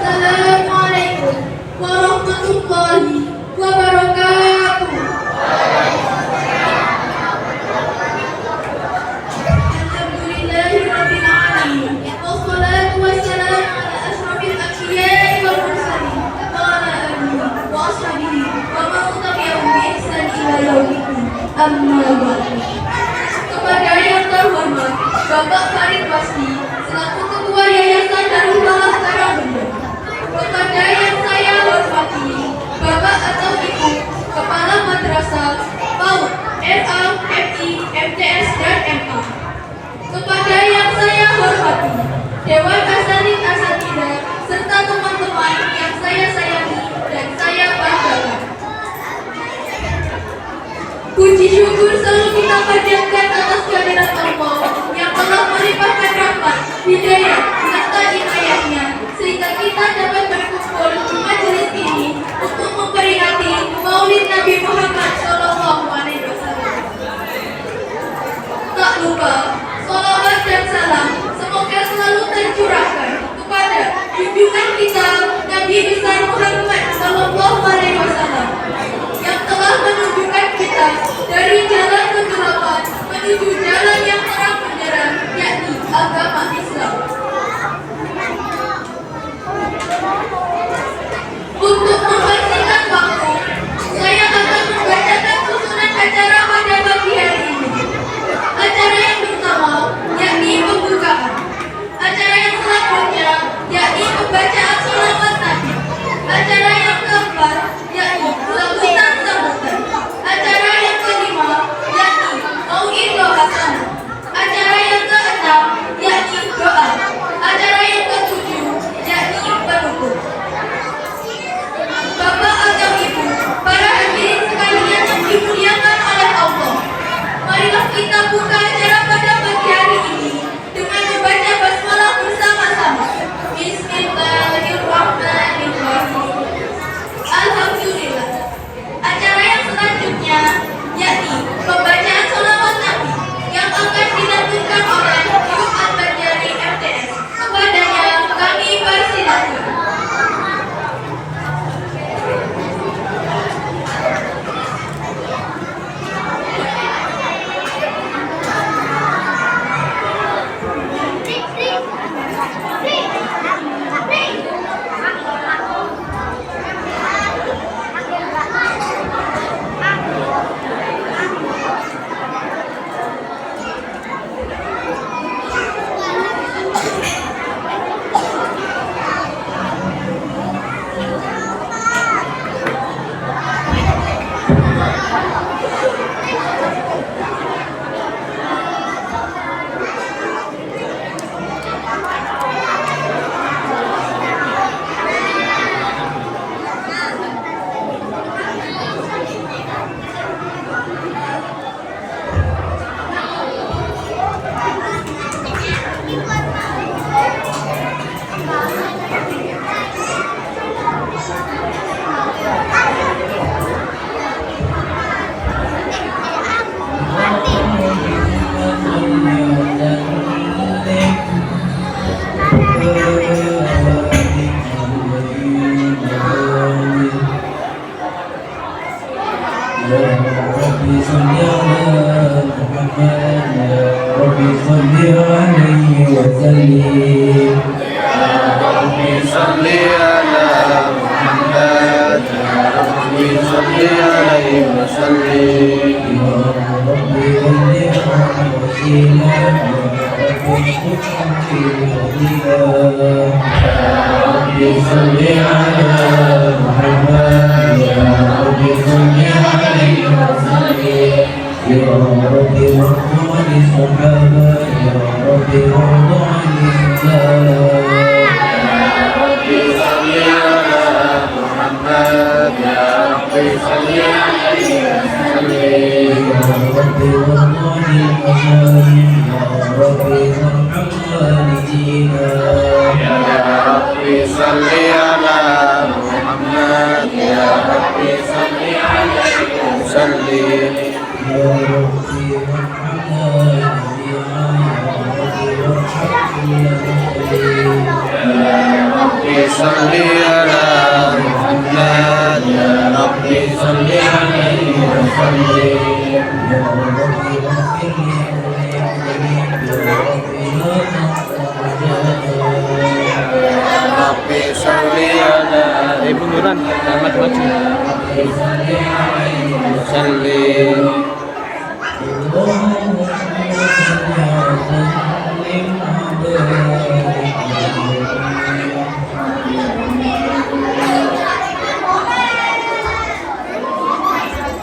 Assalamualaikum warahmatullahi wabarakatuh. Alhamdulillahirabbil alamin. Wassalatu wassalamu ala asyrafil anbiya'i wal mursalin wa ala alihi wa ashabihi wa man tabi'ahum bi ihsan ila yaumiddin. Amma ba'du. Kepada yang terhormat Bapak Farid Basri selaku Ketua Yayasan Darul Falah Karanggendong, kepada yang saya hormati Bapak atau Ibu Kepala Madrasah PAUD RA, FI, MTS dan MA, kepada yang saya hormati Dewan Asatidz Asatidzah serta teman-teman yang saya sayangi dan saya banggakan. Puji syukur selalu kita panjatkan atas kehadirat Allah yang telah melimpahkan rahmat, hidayah, serta inayahnya sehingga kita dapat berkumpul di majelis ini untuk memperingati Maulid Nabi Muhammad SAW. Tak lupa, sholawat dan salam semoga selalu tercurahkan kepada junjungan kita Nabi besar Muhammad SAW yang telah menunjukkan kita dari jalan kegelapan menuju jalan yang terang benderang, yakni agama Islam. يا رب صل على محمد يا رب صل عليه وسلم صل على محمد يا رب صل عليه وسلم يا رب بلغ وسيلة يا رب اشفق في الفضيلة رب صل على محمد يا رب صل عليه وسلم يا رب وارض عن الصحابة يا رب وارض عن الإسلام رب صل على محمد يا رب صل عليه وسلم يا رب وارض عن المشايخ يا رب وارحم والدينا يا رب صل على محمد يا رب صل عليه وسلم يا رب وارحمنا جميعا يا رب وارحم كل مسلم يا رب صل على محمد يا رب صل عليه وسلم يا رب اغفر للمؤمنين يا رب لا تنصر رب صل على Ibu Nuran selamat maju وسلم اللهم صل وسلم وبارك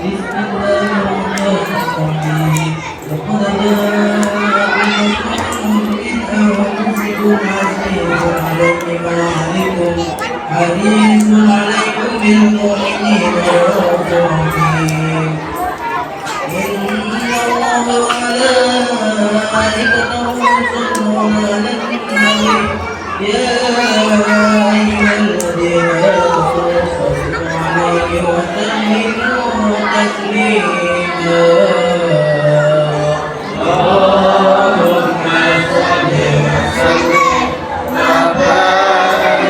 بسم الله الرحمن الرحيم لقد جاءكم من أنفسكم عزيز عليكم حريص عليكم بالمؤمنين رؤوف رحيم إن الله وملائكته يصلون على النبي يا أيها الذين آمنوا صلوا عليه وسلموا تسليما اللهم صل وسلم وبارك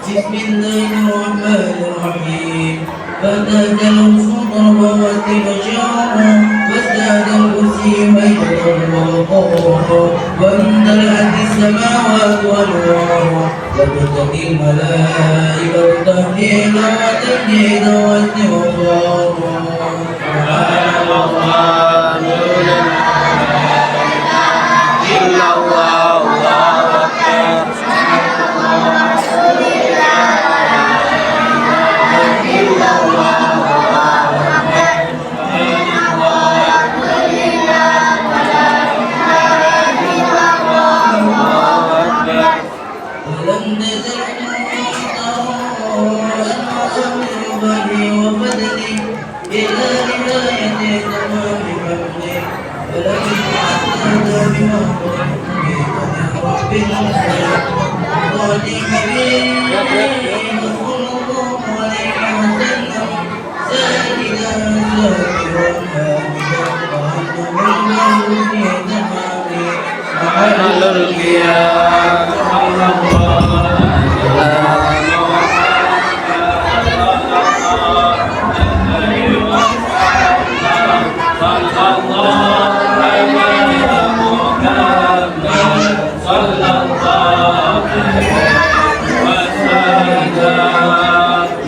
بسم الله الرحمن الرحيم فتاك الأنصر ضربات بشارا وازداد الكرسي هيبة ووقارا وامتلأت السماوات والأرض وابتدت الملائكة تهليلا وتمجيدا واستغفارا سبحان الله إلا الله الله أكبر إلا الله ولم تزل بني وبدني إلى هداية تمام حمدي ولكن أحسنت بما رب العالمين قال حبيبي صلى الله عليه وسلم ساجدا ذاكرا حامدا وأنه في تمامي على القيام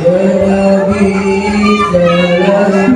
يا نبي سلام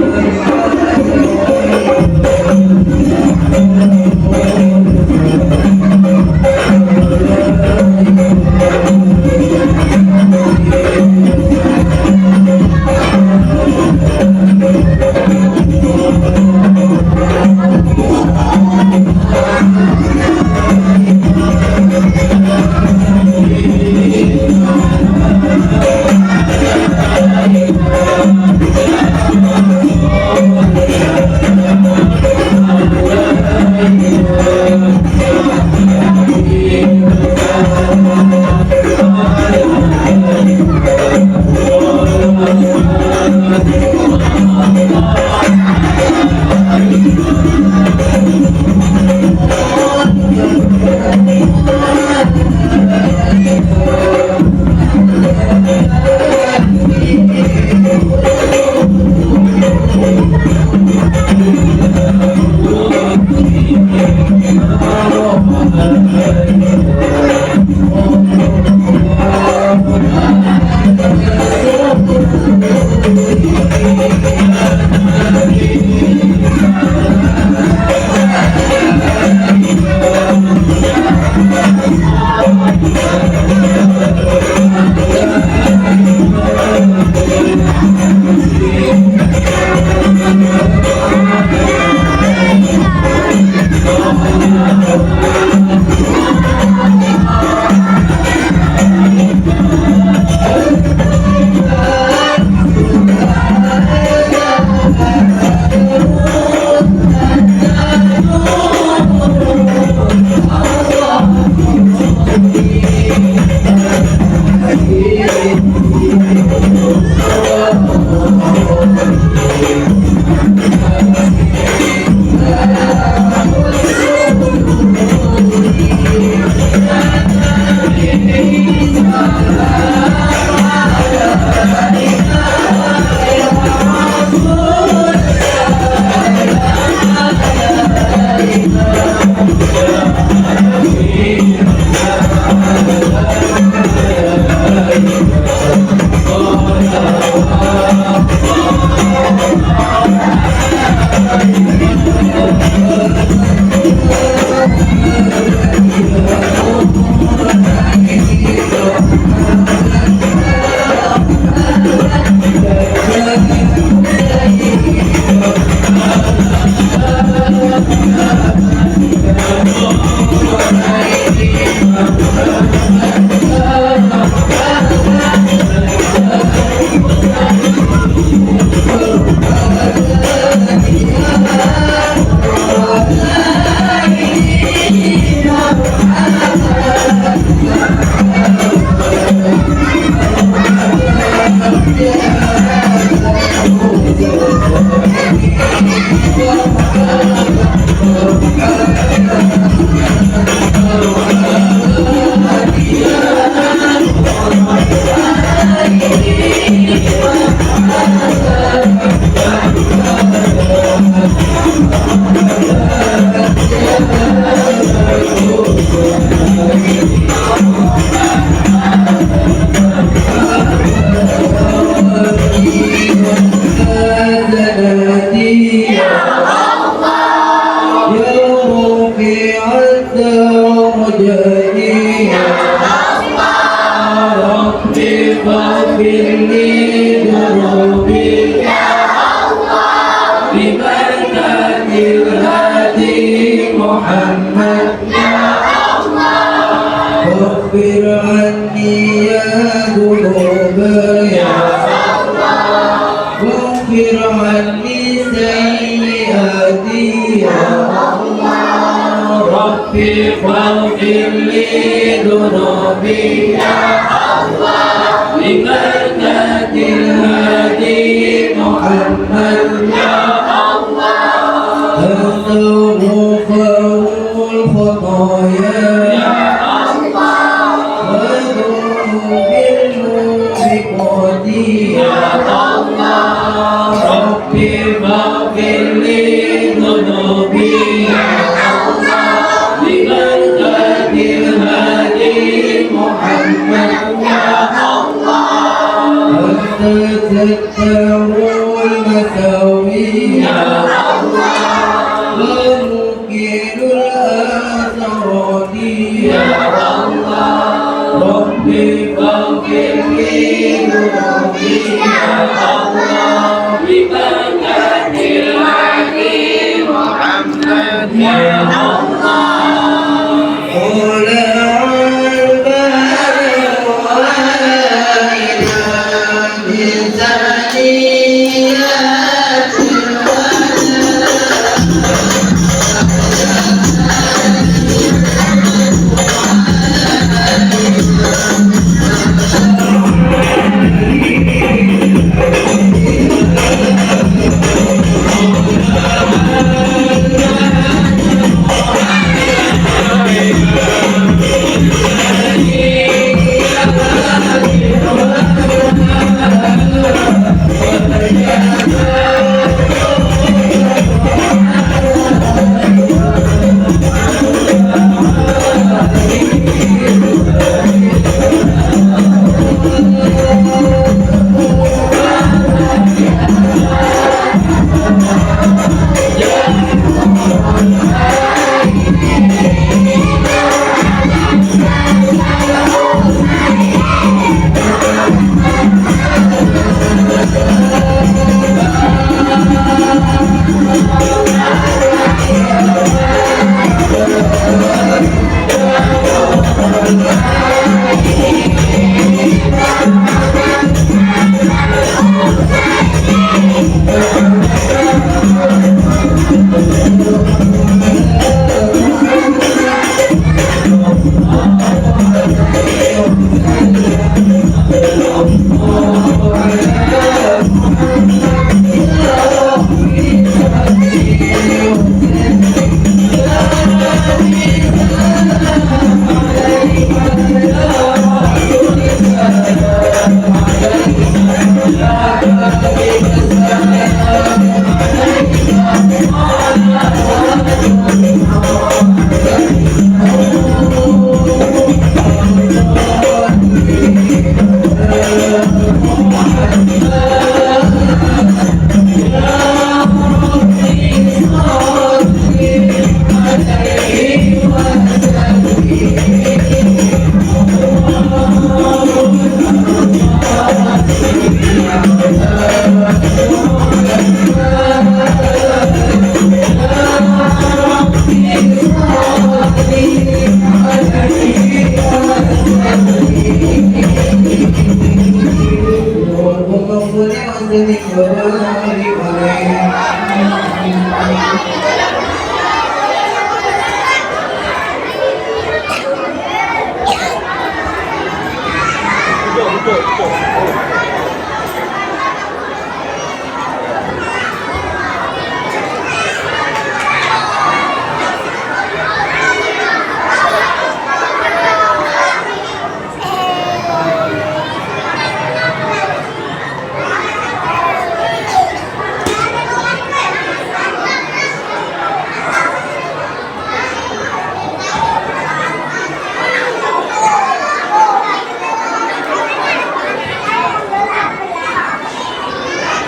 Jadi boleh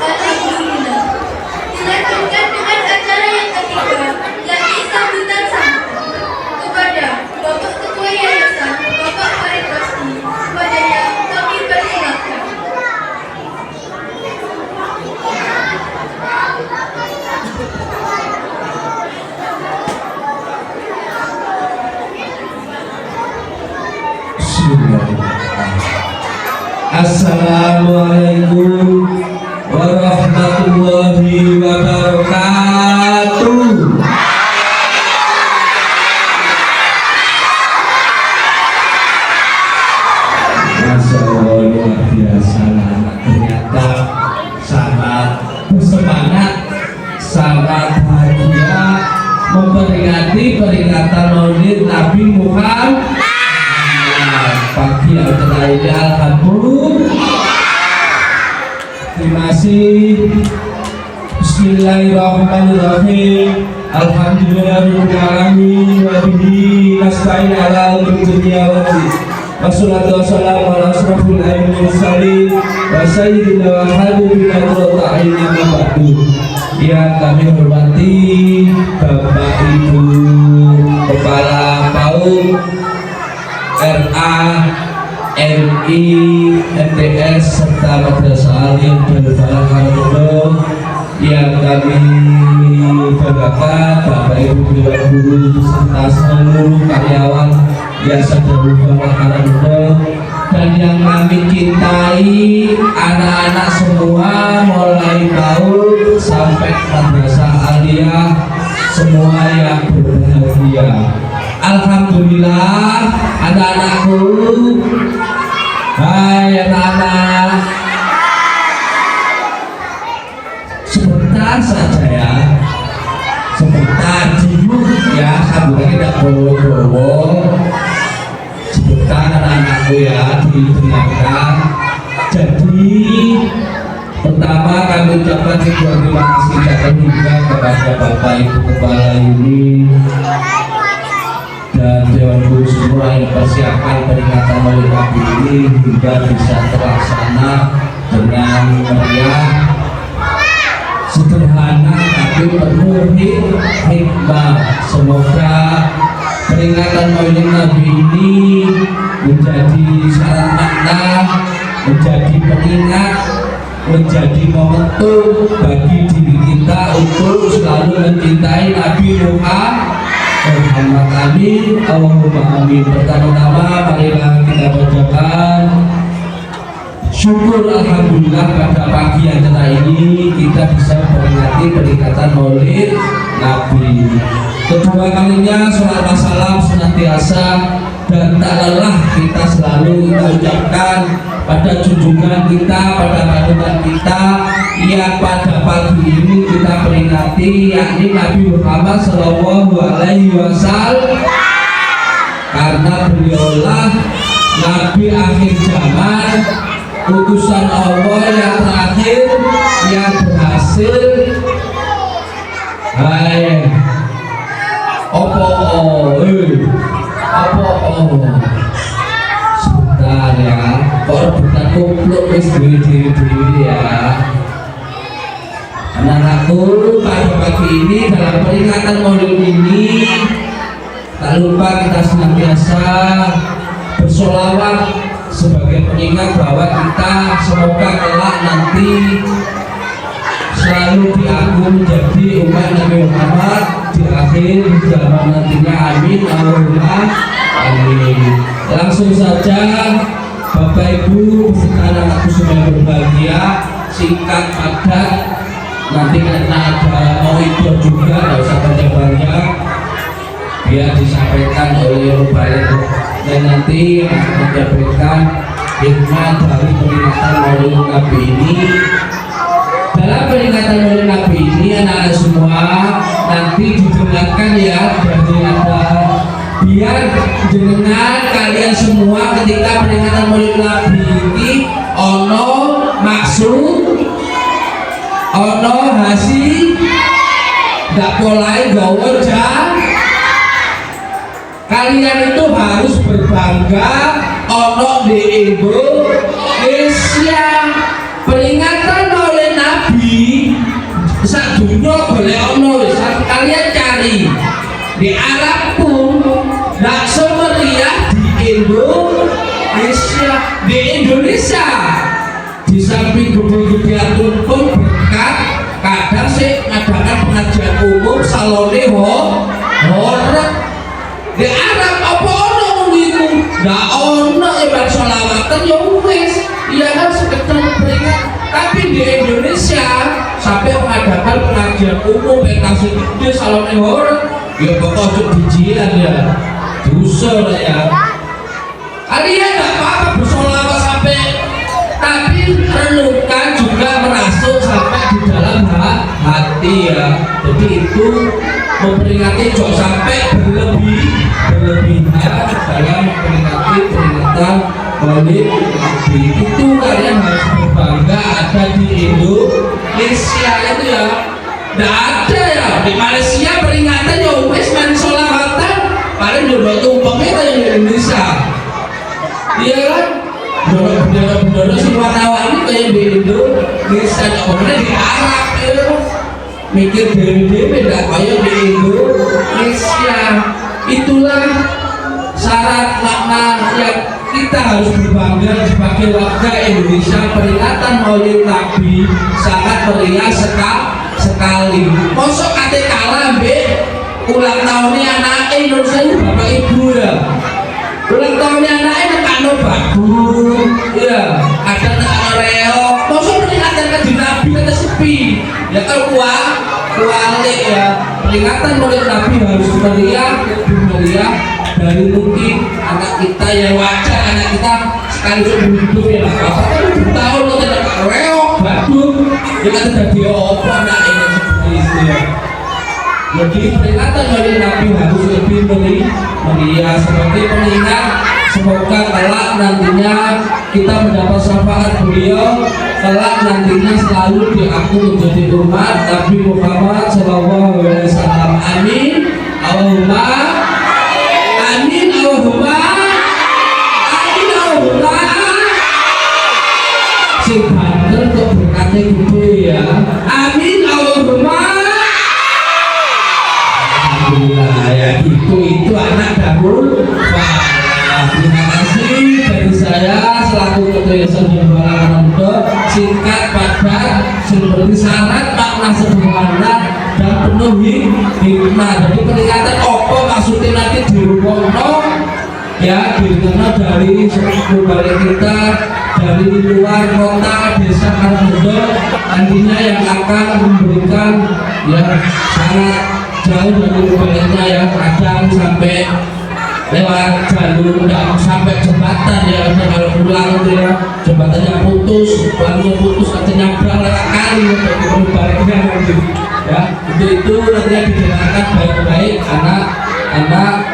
Alhamdulillah. Dilanjutkan dengan acara yang ketiga, yakni sambutan sambutan kepada Bapak Ketua Yayasan, Bapak Farid Basri. Kepadanya kami persilakan. Assalamualaikum warahmatullahi wabarakatuh. Masya Allah, luar biasa. Ternyata sangat bersemangat, sangat bahagia memperingati peringatan Maulid Nabi Muhammad. Pagi yang terakhir, alhamdulillah. Terima kasih. Bismillahirrahmanirrahim. Alhamdulillahirabbil alamin wa bihi nasta'in ala umuri dunya waddin. Wassalatu wassalamu ala asrofil anbiya'i mursalin wa sayyidina wa habibina ta'ina wa ba'du. Yang kami hormati Bapak Ibu Kepala PAUD RA, MI, MTS serta Madrasah Alim Darul Falah Karamullah yang kami banggakan, Bapak Ibu guru serta seluruh karyawan Yayasan Darul Falah Karamullah, dan yang kami cintai anak-anak semua mulai PAUD sampai Madrasah Aliyah, semua yang berbahagia. Alhamdulillah, anak-anakku, hai anak-anak, sebentar saja ya, sebentar dulu ya, sambutannya tidak bohong-bohong, sebentar anak-anakku ya, didengarkan. Jadi pertama kami ucapkan ribuan terima kasih dan terhingga kepada Bapak Ibu Kepala ini dan Dewan Guru semua yang persiapkan peringatan Maulid Nabi ini hingga bisa terlaksana dengan meriah, sederhana tapi penuh hikmah. Semoga peringatan Maulid Nabi ini menjadi syarat makna, menjadi pengingat, menjadi momentum bagi diri kita untuk selalu mencintai Nabi Muhammad. Amin, Allahumma amin. Pertama-tama marilah kita bacakan syukur alhamdulillah pada pagi yang cerah ini kita bisa memperingati peringatan Maulid Nabi. Kedua kalinya salat wassalam senantiasa dan tak lelah kita selalu kita ucapkan pada junjungan kita, pada panutan kita yang pada pagi ini kita peringati, yakni Nabi Muhammad Sallallahu Alaihi Wasallam, karena beliaulah Nabi akhir zaman, utusan Allah yang terakhir yang berhasil sebentar ya, kok rebutan kupluk wis diri ya. Anak-anakku, pada pagi ini dalam peringatan Maulid ini tak lupa kita senantiasa bersolawat sebagai pengingat bahwa kita semoga kelak nanti selalu diaku menjadi umat Nabi Muhammad di akhir zaman nantinya. Amin, Allahumma amin. Langsung saja Bapak Ibu beserta anak-anakku semua yang berbahagia, singkat padat. Nanti karena ada mau itu juga nggak usah banyak-banyak, biar disampaikan oleh Mubarak dan nanti akan menyampaikan hikmah dari peringatan Maulid Nabi ini. Dalam peringatan Maulid Nabi ini anak-anak semua nanti didengarkan ya dari ada, biar dengan kalian semua ketika peringatan Maulid Nabi ini ono maksud, ono hasil, gak polai gawe kalian itu harus berbangga ono di Indonesia. Peringatan Maulid Nabi sak dunia boleh ono, kalian cari di Arab pun gak semeriah di Indonesia. Di Indonesia di samping gede-gedean pun berkat kadang sih ngadakan pengajian umum salone horor. Di Arab apa ono niku? Ndak ono ibadah sholawatan ya wis. Iya kan sekedar peringat. Tapi di Indonesia sampai mengadakan pengajian umum pentas gede salone horor. Ya pokoknya dijian ya. Dosa ya. Kalian enggak apa-apa bersolawat sampai, tapi renungkan juga merasuk sampai di dalam hati ya. Jadi itu memperingati jangan sampai berlebihan dalam memperingati peringatan Maulid Nabi. Itu kalian harus berbangga ada di Indonesia itu ya. Tidak ada ya di Malaysia peringatan ya wis main sholawatan paling jodoh tumpengnya kayak di Indonesia. Iya kan? Jodoh si warna-warni kayak di Indonesia, kemudian di Arab ya. Mikir dewe-dewe tidak kayak di Indonesia. Itulah syarat makna yang kita harus berbangga sebagai warga Indonesia. Peringatan Maulid Nabi sangat meriah sekali. Mosok kate kalah mbek ulang tahunnya anak Indonesia bapak ibu ya. Ulang tahunnya anaknya nekano babu, ya ada nekano reok. Mosok peringatan kanjeng Nabi kata sepi. Ya kalau kualik ya, peringatan Maulid Nabi harus meriah, lebih meriah dari mungkin anak kita yang wajar. Anak kita sekali hidup ya apa kan 7 tahun lo tidak reok badung ya kan sudah dia apa anak ini seperti itu ya. Jadi peringatan Maulid Nabi harus lebih meriah seperti pengingat. Semoga kelak nantinya kita mendapat syafaat beliau, kelak nantinya selalu diaku menjadi umat Nabi Muhammad SAW. Amin. Allahumma amin. Allahumma amin. Allahumma sing banter kok berkatnya gede ya. Amin. Allahumma. Alhamdulillah ya itu anak Darul Fa'ala. Terima kasih dari saya selaku Ketua Yayasan Jembala Pondok, singkat padat seperti syarat makna sederhana dan penuh hikmah. Jadi peringatan opo maksudnya nanti dirungokno ya, didengarno dari seluruh balik kita dari luar kota desa Karangrejo nantinya yang akan memberikan ya sangat jauh dari baliknya ya, kadang sampai lewat jalur dan sampai jembatan ya. Kalau pulang itu ya jembatannya putus, barunya putus, katanya nyabrang lewat kali untuk baliknya nanti ya. Itu nantinya didengarkan baik-baik anak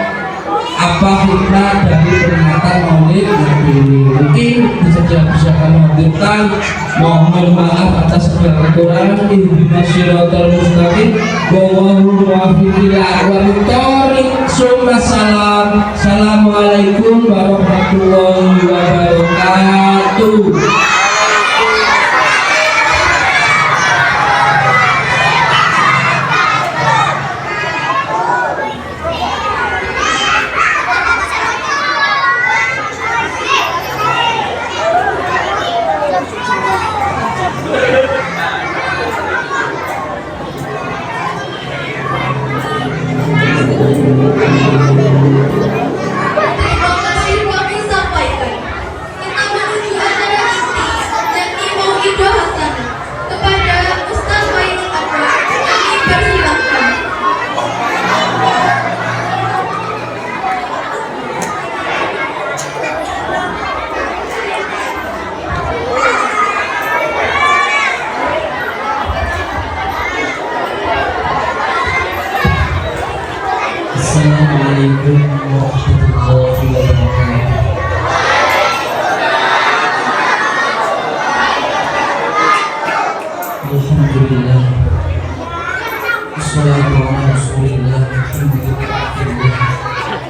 apa hikmah dari peringatan Maulid Nabi ini. Mungkin bisa kami hadirkan. Mohon maaf atas segala kekurangan. Ihdinas siratal mustaqim. Wallahul muwaffiq ila aqwamit thoriq. Salam. Assalamualaikum warahmatullahi wabarakatuh. Terima kasih kami sampaikan. Alhamdulillah. Wassalatu ala Rasulillah. Alhamdulillah.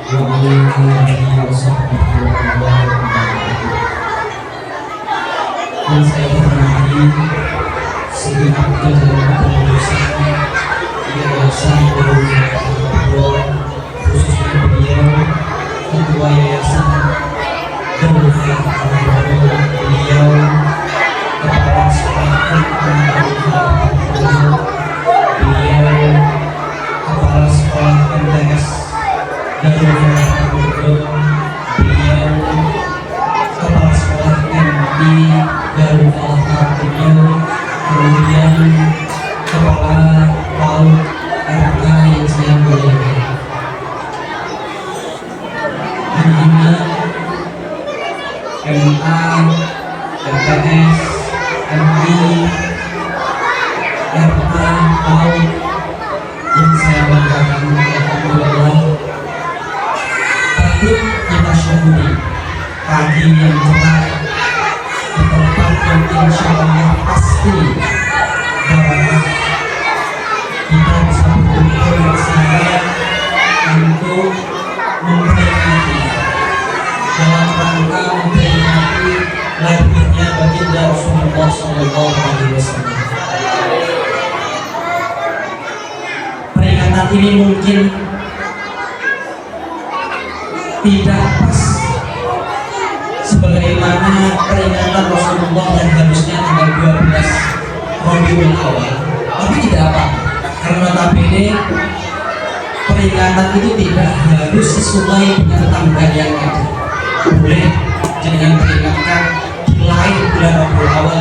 Wa ala alihi wa sahbihi wa man walah. Dan saya hormati segenap jajaran kepengurusan Yayasan Darul khususnya beliau Ketua Yayasan Darul beliau Kepala Sekolah beliau Kepala Sekolah MTS Darul beliau Kepala Sekolah MI Darul beliau kemudian Kepala PAUD RK yang saya muliakan, anak-anak MA, MTS, MI, RK, PAUD yang saya banggakan. Alhamdulillah, patut kita syukuri pagi yang cerah di tempat yang insya Allah pasti bahwa kita bisa berkumpul bersama untuk memperingati dalam rangka memperingati lahirnya baginda Rasulullah SAW. Peringatan ini mungkin tidak pas sebagaimana peringatan Rasulullah yang harusnya tanggal 12 Rabiul Awal, tapi tidak apa, karena notabene peringatan itu tidak harus sesuai dengan tanggal yang ada. Boleh dengan peringatkan di lain bulan Rabiul Awal,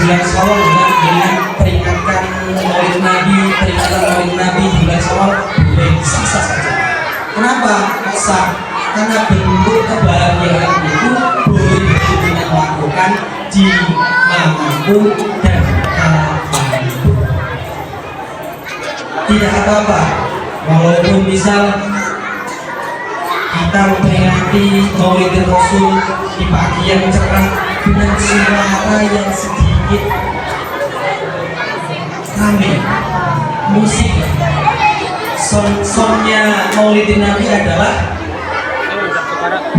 bulan Syawal dengan peringatkan Maulid Nabi, peringatan Maulid Nabi di bulan Syawal, boleh, sah-sah saja. Kenapa sah? Karena bentuk kebahagiaan itu boleh kita lakukan di manapun dan kapanpun. Tidak apa-apa, walaupun misal kita memperingati Maulid Rasul di pagi yang cerah dengan suara yang sedikit rame, musik. Soundnya Maulid Nabi adalah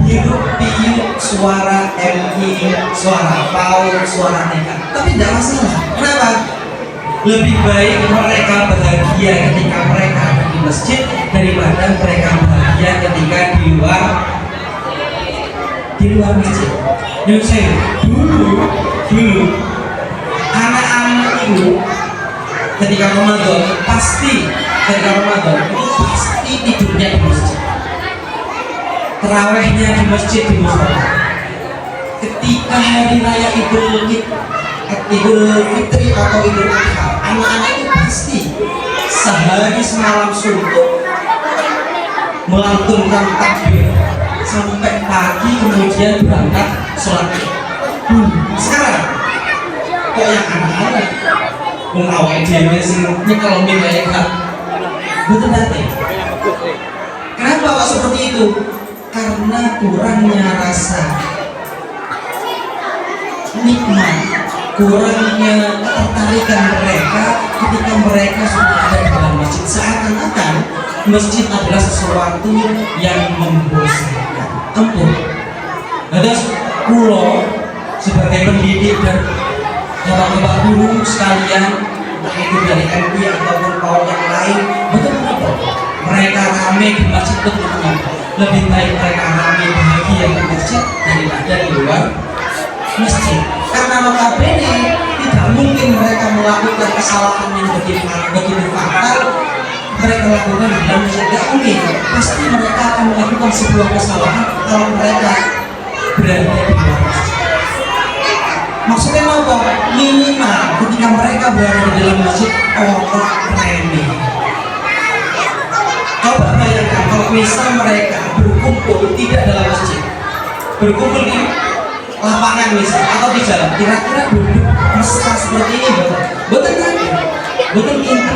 hiruk-pikuk suara MI, suara PAUD, suara TK. Tapi tidak masalah. Kenapa? Lebih baik mereka bahagia ketika mereka di masjid daripada mereka bahagia ketika di luar masjid. Yang saya dulu anak-anak itu ketika Ramadan pasti tidurnya di masjid. Terawihnya di masjid di musola. Ketika hari raya Idul Fitri atau Idul Adha, anak-anak itu pasti sehari semalam suntuk melantunkan takbir sampai pagi, kemudian berangkat sholat. Sekarang kok yang anak-anak mengawal diri sing nyekelomi kayak kan? Betul nanti. Kenapa kok seperti itu? Karena kurangnya rasa nikmat, kurangnya ketertarikan mereka ketika mereka sudah ada di dalam masjid. Seakan-akan masjid adalah sesuatu yang membosankan. Ampun. Terus pulau sebagai pendidik dan bapak-bapak guru sekalian, entah itu dari MI ataupun PAUD yang lain, betul-betul mereka ramai di masjid, betul-betul lebih baik mereka ramai bahagia di masjid daripada di luar masjid. Karena notabene tidak mungkin mereka melakukan kesalahan yang begitu fatal mereka lakukan di dalam masjid. Tidak mungkin. Pasti mereka akan melakukan sebuah kesalahan kalau mereka berada di luar masjid. Maksudnya apa? Minimal ketika mereka berada di dalam masjid orang remeh. Coba bayangkan kalau misal mereka berkumpul tidak dalam masjid, berkumpul di lapangan misal atau di jalan, kira-kira duduk mesra seperti ini betul kan? Betul kita.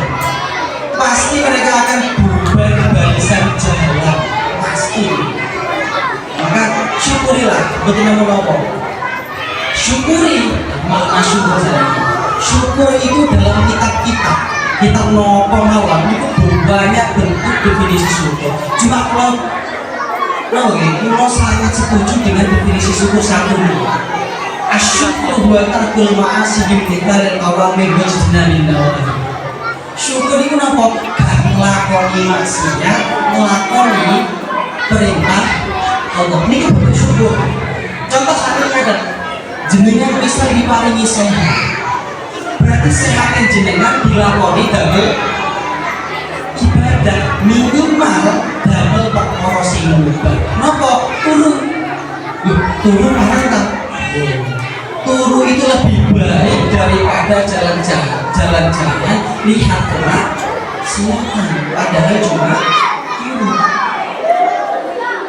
Pasti mereka akan bubar barisan jalan, pasti. Maka syukurilah, betul nama apa? Syukuri makna syukur saya. syukur itu dalam kitab nopo mawon itu banyak bentuk definisi syukur. Cuma kalau sangat setuju dengan definisi syukur satu ini. Asyukur huwa tarkul ma'asi bimtithalil awamir wa ijtinabin nawahi. Syukur itu napa? Gak nglakoni maksiat, nglakoni perintah Allah. Ini bentuk syukur. Contoh satu ada jenengan bisa diparingi sehat. Berarti sehatnya jenengan dilakoni damel ibadah, minimal damel perkara sing mubah. Napa? Turu mana? Turu itu lebih baik daripada jalan-jalan lihat gerak silakan, padahal cuma turu.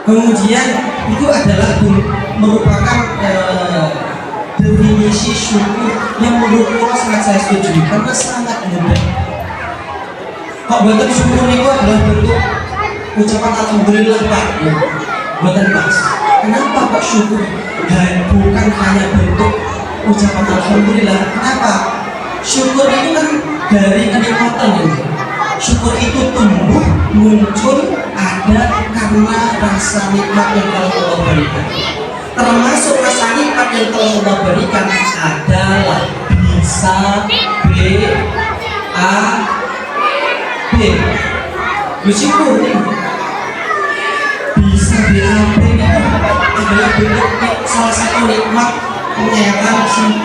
Kemudian itu adalah merupakan definisi syukur yang menurut saya sangat saya setuju karena sangat mudah. Kok bentuk syukur itu adalah bentuk ucapan alhamdulillah Pak, buatan pas. Kenapa kok syukur dan bukan hanya bentuk ucapan alhamdulillah? Kenapa? Syukur itu kan dari kenikmatan itu. Syukur itu tumbuh, muncul, ada karena rasa nikmat yang telah Allah berikan. Termasuk rasa nikmat yang telah Allah berikan adalah bisa B. Bersyukur bisa BAB itu adalah bentuk salah satu nikmat pangeran sing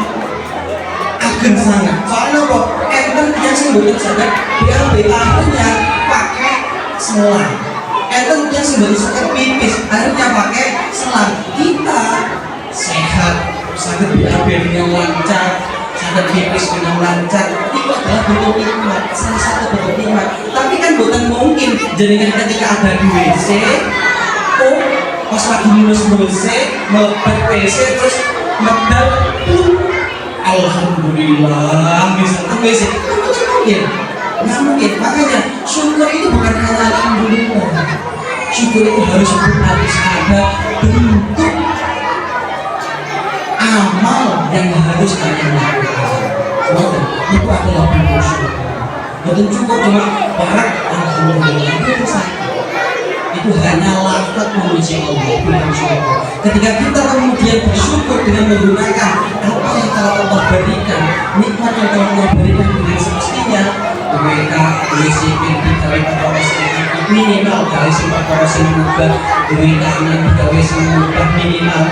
ageng sangat. Soalnya kok enten yang sebutnya sadar BAB akhirnya pakai selang. Enten yang sebutnya sadar pipis akhirnya pakai selang. Kita sehat, sakit BAB dengan lancar, sakit pipis dengan lancar, itu adalah bentuk nikmat, salah satu bentuk nikmat. Tapi kan bukan mungkin jadikan ketika ada di WC pas lagi minus melebet WC terus medal alhamdulillah misalnya WC nggak mungkin. Makanya syukur itu bukan hanya alhamdulillah, syukur itu harus ada bentuk amal yang harus kalian lakukan. Itu adalah bentuk syukur. Betul cukup cuma barat alhamdulillah itu satu. Itu hanya lafaz memuji Allah, bukan syukur. Ketika kita kemudian bersyukur dengan menggunakan apa yang telah Allah berikan, nikmat yang telah Allah berikan dengan semestinya, mereka berisipin kita minimal dari sifat porsi mubah, mereka dengan mubah minimal,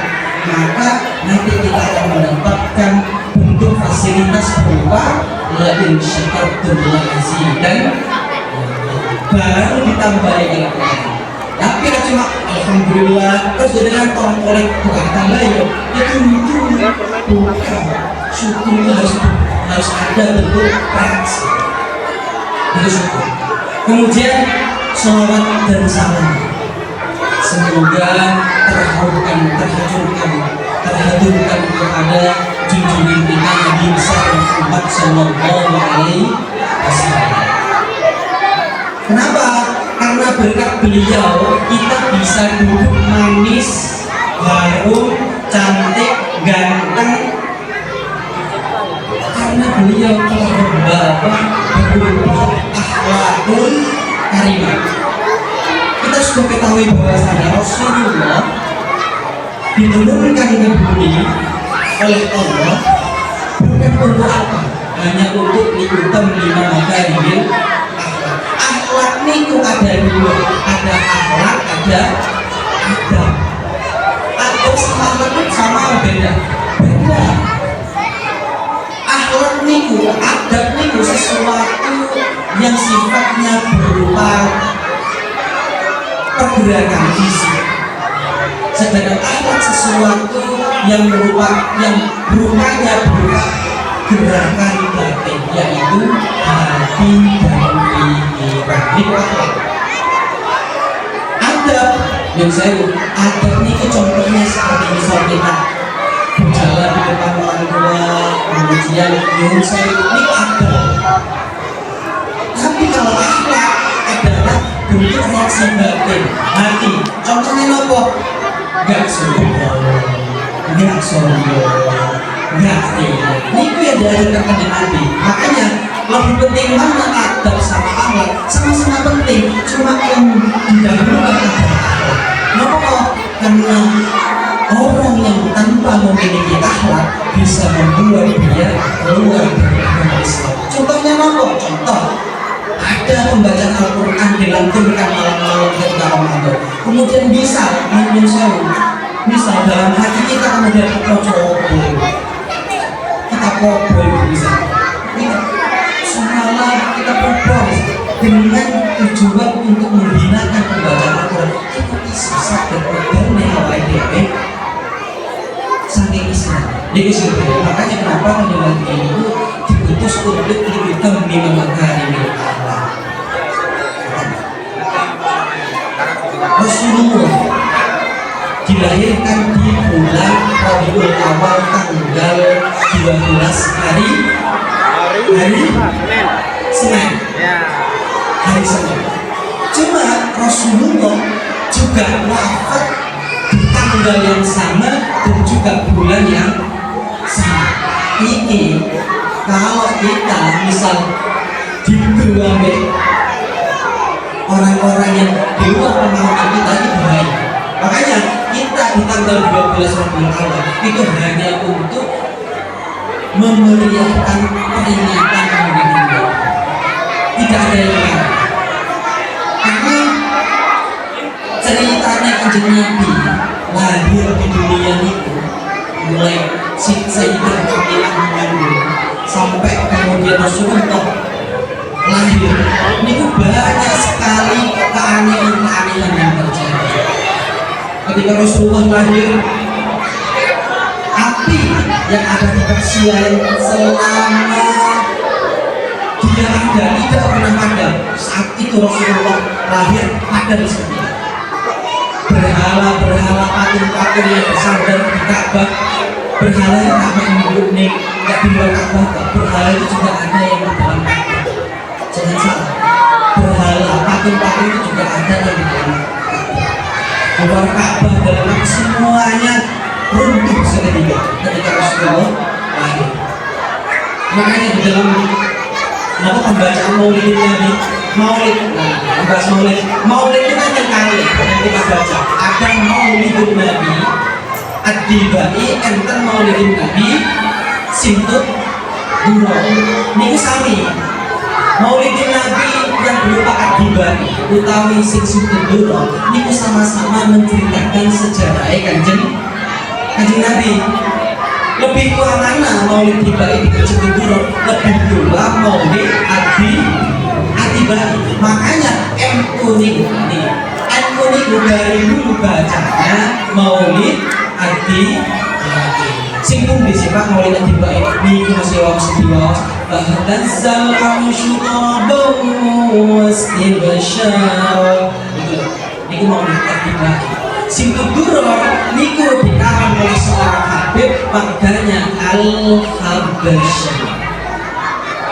maka nanti kita akan mendapatkan bentuk fasilitas berupa la in syakartum la azidan, baru ditambahi dengan. Tapi kan cuma alhamdulillah terus dengan tolong oleh Tuhan tambah ya itu bukan syukur. Harus ada bentuk reaksi, itu syukur. Kemudian sholawat dan salam semoga terhaturkan kepada junjungan kita Nabi besar Muhammad Sallallahu Alaihi Wasallam. Kenapa? Karena berkat beliau kita bisa duduk manis, harum, cantik, ganteng. Karena beliau telah membawa berupa akhlakul karimah. Kita sudah ketahui bahwasanya Rasulullah diturunkan ke bumi oleh Allah bukan untuk apa? Hanya untuk diutam 5 makarimil. Akhlak itu ada dua, ada akhlak, ada adab. Adab sama akhlak sama beda. Akhlak niku, adab niku sesuatu yang sifatnya berupa pergerakan fisik. Sedangkan akhlak sesuatu yang berupanya berupa gerakan batin, yaitu hati dan pikiran. Itu akhlak. Adab yang saya adab ini contohnya seperti misal kita berjalan di depan orang tua, kemudian yang saya ini adab. Tapi kalau akhlak adalah bentuk reaksi batin, hati. Contohnya apa? Gak sombong, ngerti. Niku yang diajarkan kanjeng Nabi. Makanya lebih penting mana adab sama akhlak, sama-sama penting. Cuma yang didahulukan adalah kenapa kok? Karena orang yang tanpa memiliki akhlak bisa membuat dia keluar dari agama Islam. Contohnya apa? Contoh ada pembacaan Al-Quran dilantunkan malam-malam ketika Ramadan. Kemudian bisa misal dalam hati kita kemudian kita koboi bisa semalam kita koboi dengan tujuan untuk menghinakan pembacaan Al-Quran. Kita bisa sadar dan menawai diri saking Islam. Jadi sebenarnya makanya kenapa menjelang ini diutus untuk kita memahami Allah. Rasulullah dilahirkan di bulan Rabiul Awal tanggal 12 hari Senin. Hari Senin. Cuma Rasulullah juga wafat di tanggal yang sama dan juga bulan yang sama. Ini kalau kita misal dibuang orang-orang yang di luar pemahaman kita itu bahaya. Makanya kita di tanggal 12 Rabiul Awal itu hanya untuk memeriahkan peringatan Maulid. Tidak ada yang lain. Karena ceritanya kanjeng Nabi lahir di dunia itu mulai Sayyidah Aminah mengandung sampai kemudian Rasulullah lahir. Ini banyak sekali keanehan-keanehan yang terjadi. Ketika Rasulullah lahir, api yang ada di Persia selama dia ada tidak pernah padam. Saat itu Rasulullah lahir padam seperti itu. Berhala-berhala patung-patung yang bersandar di Ka'bah, berhala yang tak mengunduk nih, tidak di luar Ka'bah, berhala itu juga ada yang di dalam Ka'bah. Jangan salah, berhala patung-patung itu juga ada yang di dalam luar Ka'bah, dalam semuanya runtuh seketika ketika Rasulullah lahir. Makanya di dalam pembacaan Maulid Nabi, membahas Maulid itu kan yang kali yang kita baca. Ada Maulid Nabi, Ad-Dibai, enten Maulid Nabi, Sintut, Duro. Ini sami. Maulid Nabi yang berupa Ad-Dibai, utawi Sintut Duro, ini sama-sama menceritakan sejarah kanjeng Nabi. Lebih tua mana Maulid Dibai di Sintut Duro? Lebih tua Maulid Ad-Dibai. Makanya MU dari dulu bacanya Maulid Ad-Dibai. Singgung disipak Maulid Ad-Dibai ini masih wawas diwawas. Bahtazzal arsyu qadaw wastibsyar. Itu Maulid Ad-Dibai. Sintut Duro niku dikarang oleh seorang Habib, makanya Al-Habsyi.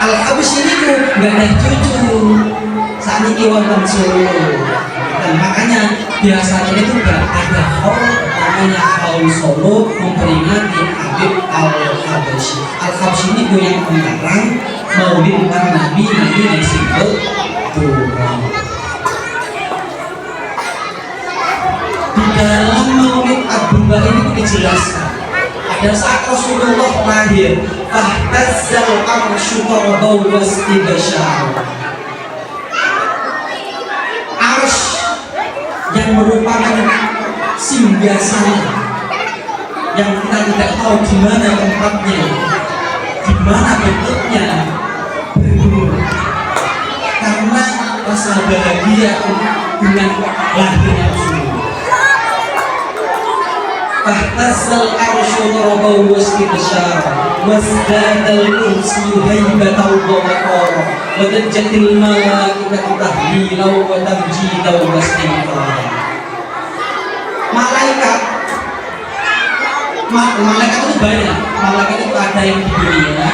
Al-Habsyi niku nggak ada cucu. Saat ini wonten Solo. Dan makanya biasanya itu nggak ada haul, namanya haul Solo memperingati Habib Al-Habsyi. Al-Habsyi niku yang mengarang Maulid Nabi yang Sintut Duro. Di dalam Maulid Ad-Dibai ini dijelaskan pada saat Rasulullah lahir, fahtazzal arsyu qadaw wastibsyar. Arsy yang merupakan singgasana yang kita tidak tahu di mana tempatnya, di mana bentuknya, bergurau karena rasa bahagia dengan lahirnya Rasulullah. Fahtazzal arsyu qadaw wastibsyar wasdadal kursiyyu haibatan wa waqara wa dajjatil malaikatu tahlilan wa tamjidan wa istighfar. Malaikat itu banyak. Malaikat itu ada yang di dunia,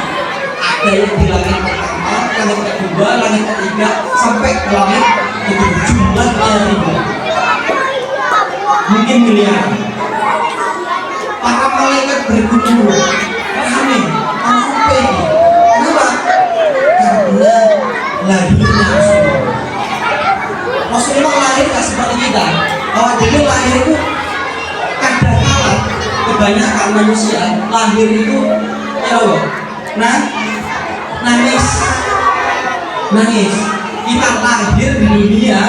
ada yang di langit pertama, langit kedua, langit ketiga, sampai ke langit ketujuh. Jumlahnya ribuan, mungkin miliaran. Para malaikat berkumpul, lahir itu ya Allah, nangis. Kita lahir di dunia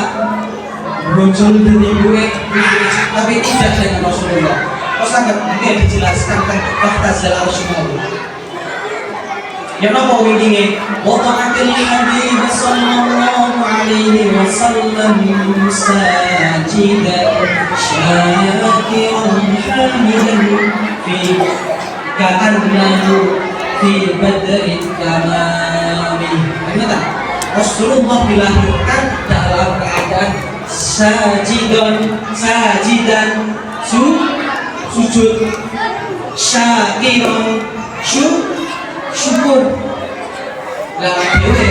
muncul dari gue nangis, tapi tidak dengan Rasulullah. Sangat dia dijelaskan tentang fakta zalal syukur. Ya napa wingi wada'atil habib sallallahu alaihi wasallam sajidan syakiran hamidan fi ka'annahu fi badrin kamami. Ingat Rasulullah dilahirkan dalam keadaan sajidan sujud syakiran syukur lah dewe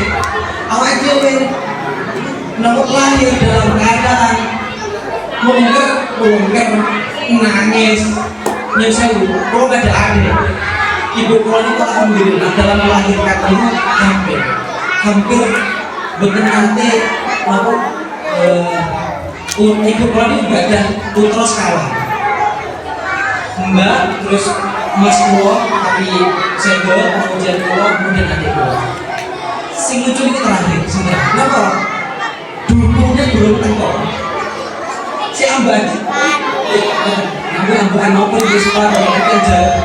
awak dewe nomor lahir dalam keadaan mungker nangis nyesewu kalau gak ada adik ibu kalau itu alhamdulillah dalam melahirkan ini hampir betul nanti aku ibu kalau ini juga ada putra kalah mbak terus mas kulo tapi sego kemudian kulo kemudian adik kulo sing lucu ini terakhir sebenarnya kenapa dulunya belum tengok si ambani ambil nopo di sekolah kalau kita jalan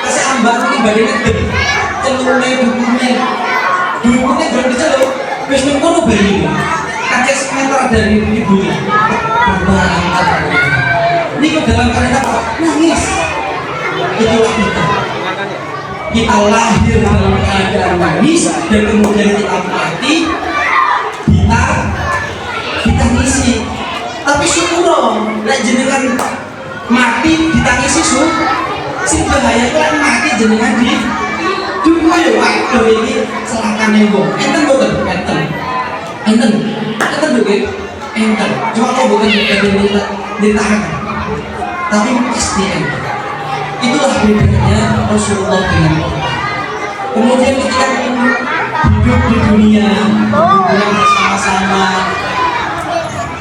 kasih ambani ini badannya gede cenderungnya dulunya belum diceluk wis nunggu bayi kaca semeter dari ibunya ini kok dalam keadaan apa? Nangis. Itulah kita lahir dalam keadaan nangis dan kemudian kita mati kita ngisi tapi syukur nek jenengan mati ditangisi sing bahaya kan mati jenengan di dunia ya waduh ini celakane wong enten boten enten cuma kok boten ditahan tapi pasti enten. Itulah bedanya Rasulullah dengan kita. Kemudian ketika hidup di dunia hubungan bersama-sama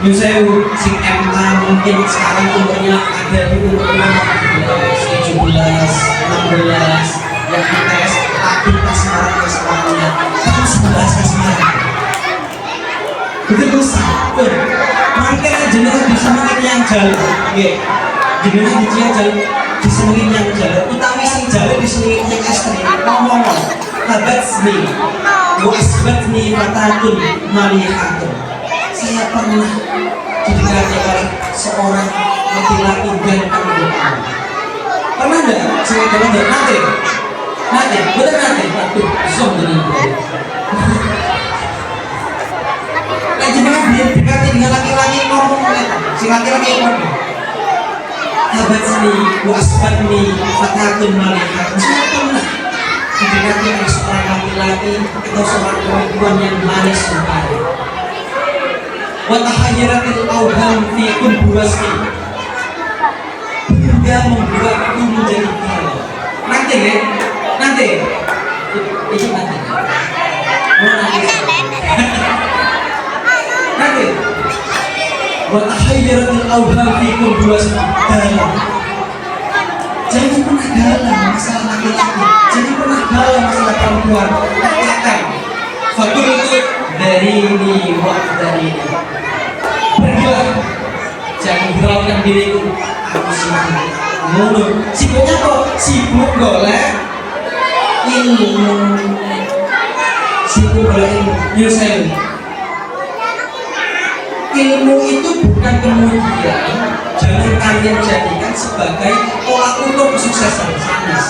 Yusewu sing MK mungkin sekarang umurnya ada di umur 17, 16 yang tes lagi kasmarannya kan 11 kasmaran begitu sabar mungkin jenengan bisa mengenyang jalan jenengan bisa jalan disenengin yang jalan utami sing jalan disenengin yang ekstrim ngomong habatsni wa asbatni fatatun malihatun saya pernah didekati oleh seorang laki-laki ganteng doa pernah enggak? Saya bilang enggak nanti betul nanti waktu zoom dengan gue jenengan didekati dengan laki-laki ngomong si laki-laki ngomong habatsni wa asbatni fatatun malihatun saya pernah didekati oleh seorang laki-laki atau seorang perempuan yang manis sekali wa tahayyaratil awham fi qubburasni hingga membuatku menjadi gila nanti itu nanti wa tahayyaratil awham fi qubburasni jangan pernah galau masalah laki-laki jangan pernah galau masalah perempuan katakan fakul itu dari ini pergilah jangan hiraukan diriku aku sibuknya kok sibuk golek ilmu Yusuf ilmu itu bukan kemudian jangan kalian jadikan sebagai tolak ukur kesuksesan sains.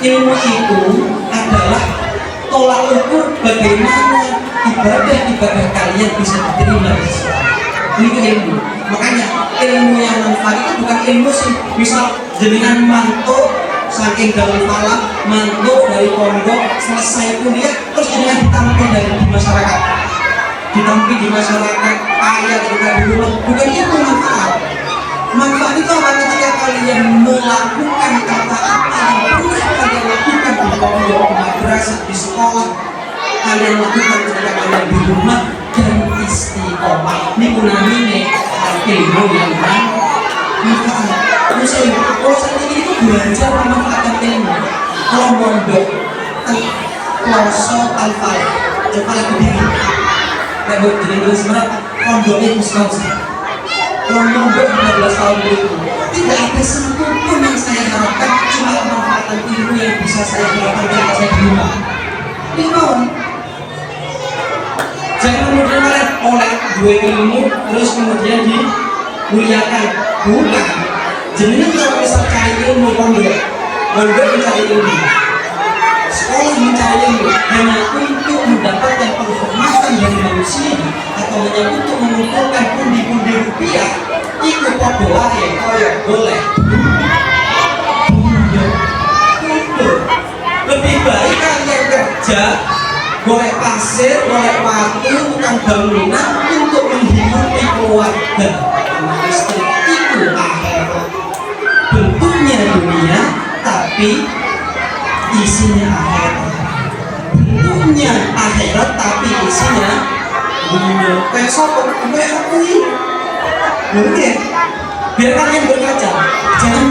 Ilmu itu adalah tolak ukur bagaimana ibadah kalian bisa diterima di Islam. Ini ilmu. Makanya ilmu yang manfaat itu bukan ilmu sih. Misal jenengan mantuk saking dalam falak, mantuk dari pondok, selesai kuliah, terus jenengan ditampil di masyarakat. Ditampil di masyarakat, kaya ketika di rumah, bukan itu manfaat. Manfaat itu apa ketika kalian melakukan kata-kata yang pernah kalian lakukan di pondok, di madrasah, di sekolah, kalian lakukan ketika kalian di rumah dan istiqomah. Ini namanya ilmu yang manfaat. Muslim, kalau saat ini itu belajar memanfaatkan ilmu. Kalau mondok, kloso tanpa kepala kediri. Kayak buat jadi dulu sebenarnya pondoknya Wisconsin. Kalau mondok 15 tahun itu, tidak ada satu pun yang saya harapkan, cuma memanfaatkan ilmu yang bisa saya gunakan ketika saya di rumah. Ilmu. Jangan kemudian kalian oleh dua ilmu terus kemudian dimuliakan. Bukan. Jadi kalau misal cari ilmu mondok mencari ilmu, sekolah mencari ilmu hanya untuk mendapatkan penghormatan dari manusia atau hanya untuk mengumpulkan pundi-pundi rupiah, itu podo wae kaya boleh. Lebih baik kalian kerja golek pasir, golek batu, tukang bangunan untuk menghidupi keluarga dan istri. Itu akhirat. Bentuknya dunia, tapi isinya akhirat. Bentuknya akhirat, tapi isinya dunia. Kayak sopo, kayak aku ini. Mungkin biar kalian berkaca. Jangan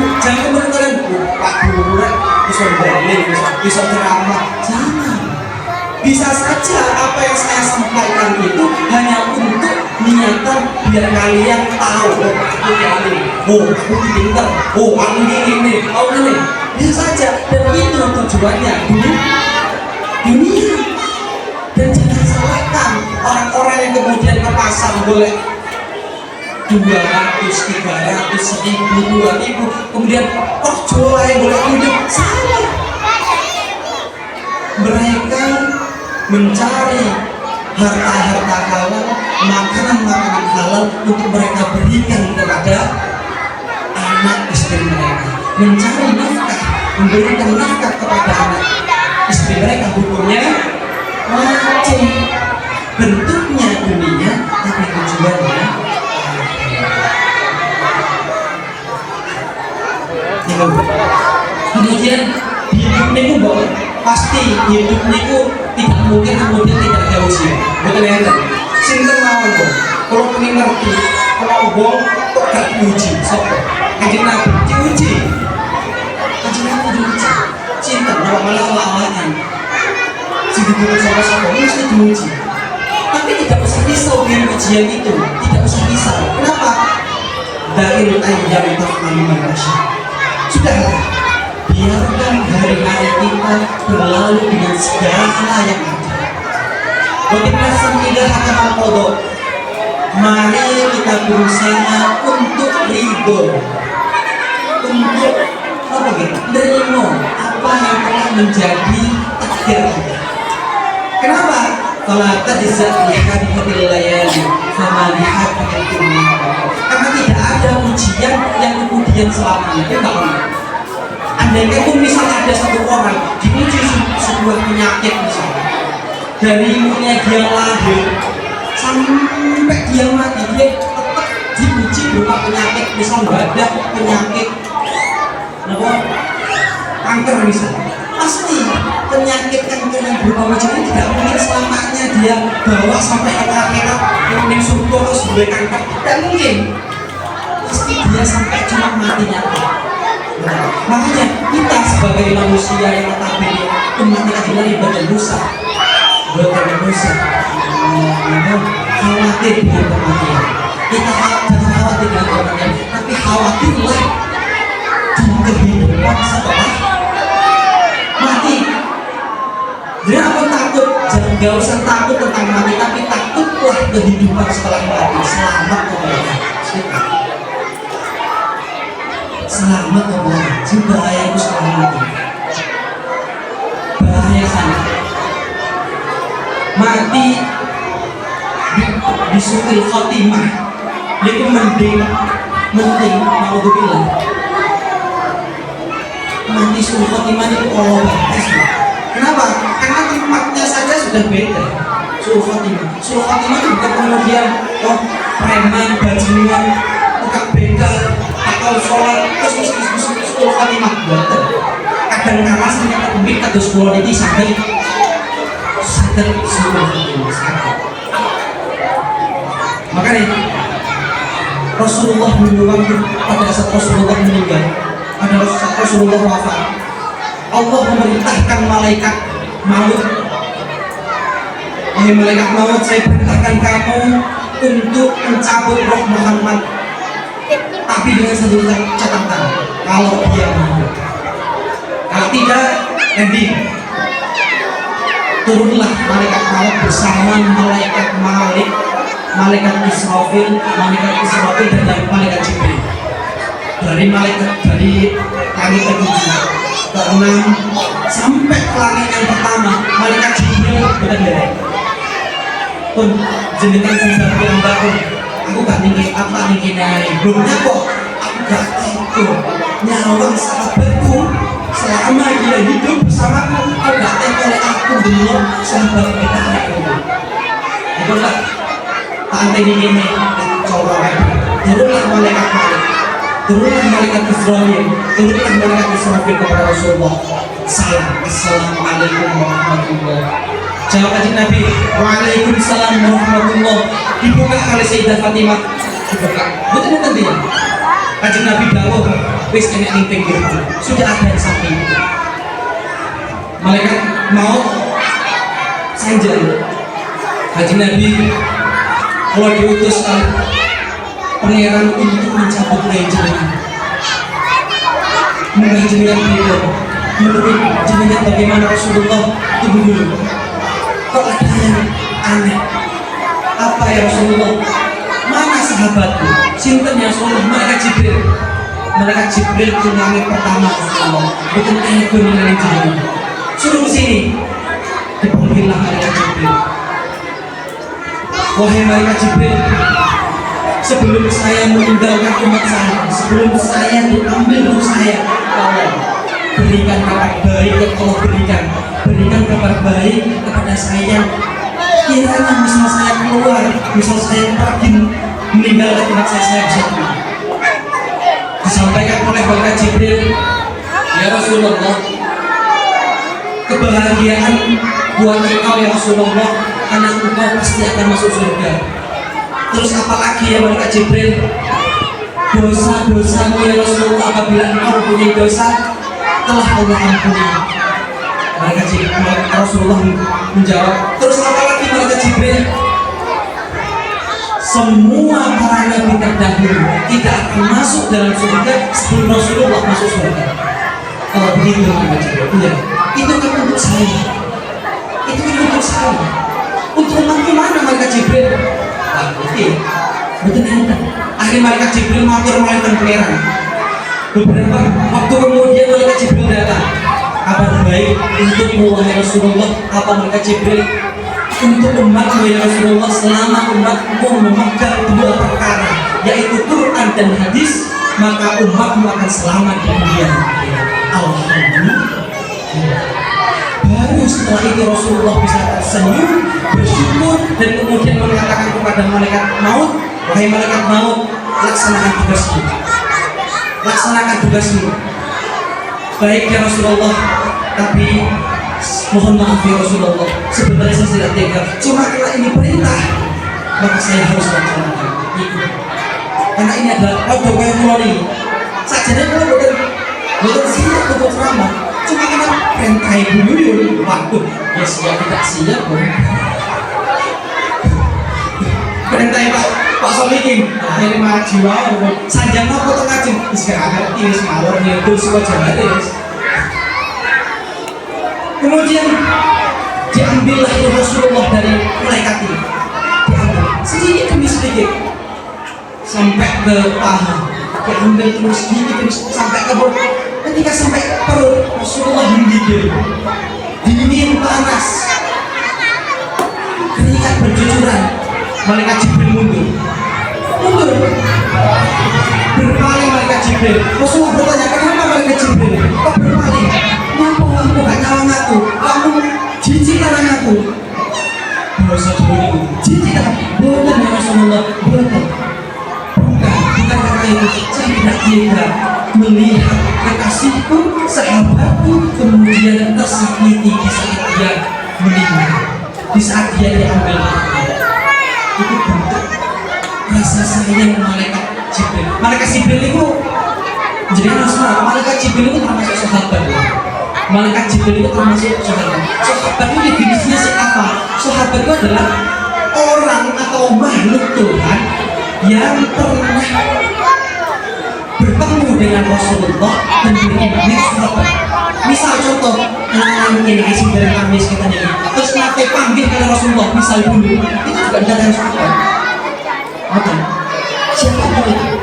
kemudian kalian Pak Guru bisa balik, bisa ceramah. Jangan. Bisa saja apa yang saya sampaikan itu hanya untuk niatan biar kalian tahu, aku ini, aku pintar, aku ini, aku ini. Bisa saja, dan itu tujuannya dunia. Dan jangan salahkan orang-orang yang kemudian ke pasar boleh 200, 300, 1000, 2000, kemudian jual yang boleh hidup. Salah. Mereka mencari harta-harta halal, makanan-makanan halal untuk mereka berikan kepada anak istri mereka. Mencari nafkah, memberikan nafkah kepada anak istri mereka, hukumnya wajib. Bentuknya dunia, tapi tujuannya kemudian hidupnya itu bahwa pasti hidupnya itu tidak mungkin kemudian tidak ada usia. Betul ya kan? Sinten mawon kok. Kalau pengen ngerti, kalau wong kok gak diuji, sapa? Kanjeng Nabi diuji. Kanjeng Nabi diuji. Cinta malah lawanan. Sing dibuat sama-sama mesti diuji. Tapi tidak usah risau dengan ujian itu, tidak usah risau. Kenapa? Dari ayam tafman masyarakat. Sudahlah, biarkan hari-hari kita berlalu dengan segala yang ada. Bagaimana tidak akan mengkodok? Mari kita berusaha untuk ridho, untuk apa gitu? Menerima apa yang telah menjadi takdir kita. Kenapa? Kalau tadzat lihat hati layani sama lihat hati dunia. Karena tidak ada ujian yang kemudian selamanya. Kita andaikan pun misalnya ada satu orang diuji sebuah penyakit misalnya, dari ibunya dia lahir sampai dia mati, dia tetap diuji berupa penyakit, misal badak, penyakit kanker misalnya. Pasti penyakit kanker yang berupa ujian ini tidak mungkin selamanya dia bawa sampai ke akhirat yang surga terus boleh kanker, tidak mungkin. Pasti dia sampai cuma matinya. Nah, makanya kita sebagai manusia yang notabene umat keadilan ibadah dosa, khawatir dengan kematian. Kita jangan khawatir dengan kematian, tapi khawatirlah dengan kehidupan setelah mati. Jadi apa takut? Jangan gak usah takut tentang mati, tapi takutlah kehidupan setelah mati. Selamat kepada kita. Selamat kepada bahaya itu setelah mati. Bahaya sangat. Mati di sutil khotimah itu mending mau bilang mati sutil khotimah itu kalau batas. Kenapa? Karena tempatnya saja sudah beda. Sutil khotimah itu bukan kemudian preman, bajingan, tukang begal atau sholat terus sutil khotimah betul. Kadang-kadang ternyata pemilik atau sekolah ini sadar sutil khotimah. Makanya Rasulullah dulu waktu pada saat Rasulullah meninggal, ada Rasulullah wafat, Allah memerintahkan malaikat maut, wahai malaikat maut, saya perintahkan kamu untuk mencabut roh Muhammad, tapi dengan satu catatan, kalau dia mau. Kalau tidak, ending. Turunlah malaikat maut bersama malaikat Malik, malaikat Israfil dan malaikat Jibril. Dari langit ketujuh, keenam sampai ke langit yang pertama, malaikat Jibril benar-benar. Pun jenengan kembali yang baru, aku gak tinggi apa tinggi naik. Belum kok, aku gak tahu nyawa sahabatku selama dia hidup bersamaku. Aku gak tahu oleh aku belum sahabat kita itu. Itulah tante ini corong. Turunlah malaikat Malik, turunlah malaikat Israfil, turunlah malaikat Israfil kepada Rasulullah. Salam, assalamualaikum warahmatullahi. Jawab kanjeng Nabi, waalaikumsalam warahmatullahi. Dibuka oleh Sayyidah Fatimah, dibuka. Betul dia. Kanjeng Nabi dawuh, wis enek ning pinggir, sudah ada di samping. Malaikat maut sanjang. Kanjeng Nabi kalau diutus pangeran untuk mencabut jenengan, mengenai jenengan beliau, menurut jenengan bagaimana Rasulullah. Tunggu dulu, kok ada yang aneh? Apa ya Rasulullah? Mana sahabatku? Sinten ya Rasulullah? Malaikat Jibril. Malaikat Jibril ke langit pertama Rasulullah. Bukan ayat mengenai jenengan. Suruh sini. Dipanggillah malaikat Jibril. Wahai malaikat Jibril, sebelum saya meninggalkan umat saya, sebelum saya diambil roh saya, tolong berikan kabar baik yang Allah berikan kabar baik kepada saya. Kiranya misal saya keluar, misal saya pergi meninggalkan umat saya bisa keluar. Disampaikan oleh malaikat Jibril, ya Rasulullah, kebahagiaan buat engkau ya Rasulullah, karena engkau pasti akan masuk surga. Terus apalagi ya malaikat Jibril? Dosa-dosamu ya Rasulullah, apabila engkau punya dosa telah Allah ampuni. Malaikat Jibril, Rasulullah menjawab, terus apalagi malaikat Jibril? Semua para nabi terdahulu tidak akan masuk dalam surga sebelum Rasulullah masuk surga. Kalau begitu malaikat Jibril, iya, itu kan untuk saya. Itu kan untuk saya. Untuk umatku mana malaikat Jibril? Betul enten. Akhirnya malaikat Jibril matur malaikat pangeran. Beberapa waktu kemudian malaikat Jibril datang. Kabar baik untukmu wahai Rasulullah. Apa malaikat Jibril? Untuk umatmu ya Rasulullah, selama umatmu memegang dua perkara, yaitu Quran dan hadis, maka umatmu akan selamat di dunia. Alhamdulillah. Baru setelah itu Rasulullah bisa tersenyum, bersyukur, dan kemudian mengatakan kepada malaikat maut, wahai malaikat maut, laksanakan tugasmu. Laksanakan tugasmu. Baik ya Rasulullah, tapi mohon maaf ya Rasulullah, sebenarnya saya tidak tega. Cuma karena ini perintah, maka saya harus laksanakan. Ikut. Karena ini adalah waktu yang mulai. Sajane kalau bukan siap untuk ceramah. Cuma karena perintah ibu Yuyun, waktu ya siap tidak siap. Perintah Pak Solikin, akhirnya mah jiwa. Sanjang apa tuh ngajeng? Sekarang ini semawar nih itu semua jalan. Kemudian diambillah Rasulullah dari malaikat ini, diambil sedikit demi sedikit sampai ke paha, diambil terus sedikit terus sampai ke perut. Ketika sampai ke perut, Rasulullah menggigil, dingin panas, keringat bercucuran. Malaikat Jibril mundur, berpaling malaikat Jibril. Rasulullah bertanya, kenapa malaikat Jibril kok berpaling? Kenapa kamu gak nyawang aku? Kamu jijik tangan aku. Dosa dulu, jijik tangan. Bukan ya Rasulullah, bukan karena itu saya tidak tega melihat kekasihku, sahabatku kemudian tersakiti di saat dia meninggal, di saat dia diambil. Itu bentuk rasa sayang malaikat Jibril. Malaikat Jibril itu jadi malaikat Jibril itu termasuk sahabat. Malaikat Jibril itu termasuk sahabat. Sahabat itu definisinya siapa? Sahabat itu adalah orang atau makhluk Tuhan yang pernah bertemu dengan Rasulullah dan beriman sahabat. Misal contoh, ini isi dari Kamis kita nih, terus nanti panggil ke Rasulullah, misal dulu, itu juga datang sahabat. Apa? Siapa itu?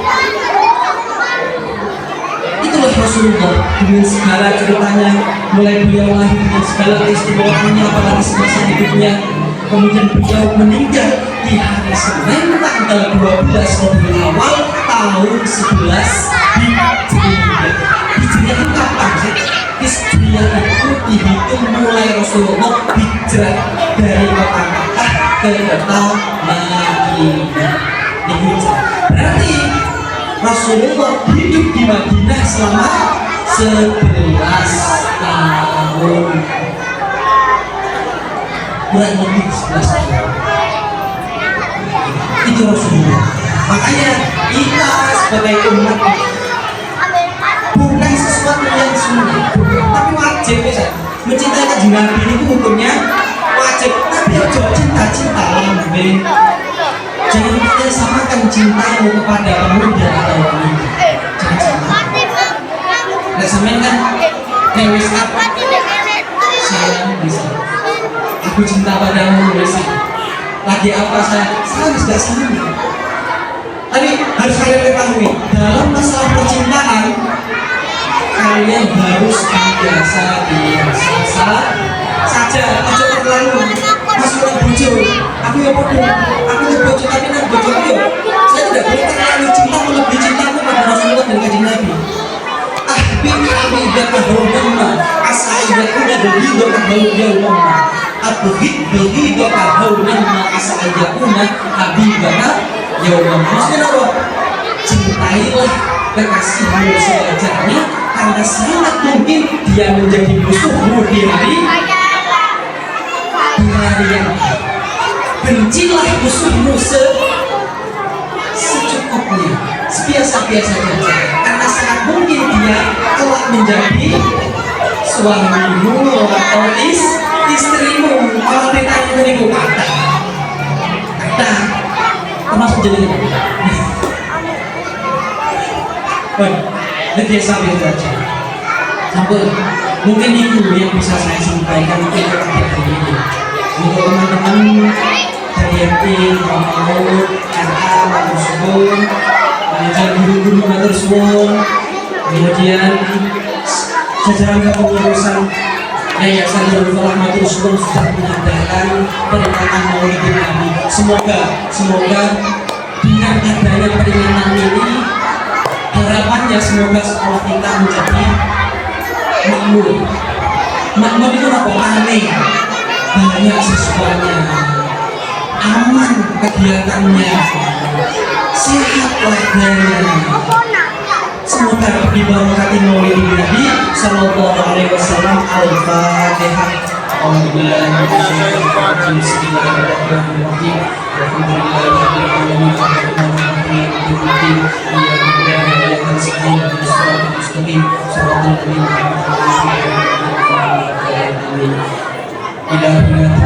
Itulah Rasulullah dengan segala ceritanya, mulai beliau lahir dengan segala keistimewaannya apalagi semasa hidupnya, kemudian beliau meninggal di hari Senin tanggal 12 Rabiul Awal tahun 11 Hijriah. Hijriah itu kapan sih? Hijriah itu dihitung mulai Rasulullah hijrah dari kota Makkah ke kota Madinah. Berarti Rasulullah hidup di Madinah selama 11 tahun, kurang lebih 11 tahun. Itu Rasulullah. Makanya kita sebagai umat bukan sesuatu yang sunnah, tapi wajib ya. Mencintai kanjeng Nabi itu hukumnya wajib, tapi ojo cinta-cinta lambe. Jangan kita samakan cintamu kepada pemuda atau wanita. Jangan sama. Nggak samain kan? Newis apa? Sayang bisa. Aku cinta padamu bisa. Lagi apa saya? Saya tidak sama. Tapi harus kalian ketahui dalam masalah percintaan kalian harus biasa saja. Ojo terlalu masuk bojo. Aku ya bodoh. Aku ya bojo tapi nak bojo yo. Saya tidak boleh terlalu cinta melebihi cintaku pada Rasulullah dan kanjeng Nabi. Kami tidak kahulna asa ida kuda begitu kahulna. Begitu kahulna asa ida kuda habibana yaumah. Maksudnya apa? Cintailah kekasihmu sewajarnya karena sangat mungkin dia menjadi musuhmu di hari yang bencilah musuhmu secukupnya, sebiasa-biasa saja karena sangat mungkin dia telah menjadi suamimu atau istrimu. Kalau ditanya dari kata termasuk jadi lebih sampai saja sampai mungkin itu yang bisa saya sampaikan untuk hari ini untuk teman-teman dari MT, Maut, RA, Matursuwun, manajer guru-guru Matursuwun, kemudian jajaran kepengurusan Yayasan Darul Falah Matursuwun sudah mengadakan peringatan Maulidin Nabi. Semoga dengan adanya peringatan ini harapannya semoga sekolah kita menjadi makmur itu apa? Aneh, banyak siswanya, aman kegiatannya, sehat warganya. Semoga diberkati Maulidin Nabi Sallallahu Alaihi Wasallam. Al-Fatihah. Bismillahirrahmanirrahim.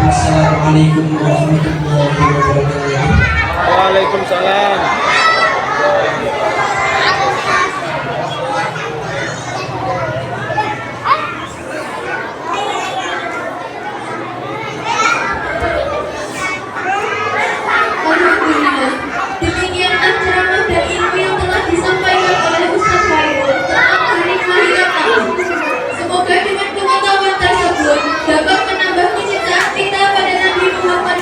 Assalamualaikum warahmatullahi wabarakatuh. Waalaikumsalam. Alhamdulillah, demikianlah ceramah dan ilmu yang telah disampaikan oleh Ustaz Khairul tentang hari kelahiran Nabi. Semoga dengan pengetahuan tersebut dapat menambah kecintaan kita pada Nabi Muhammad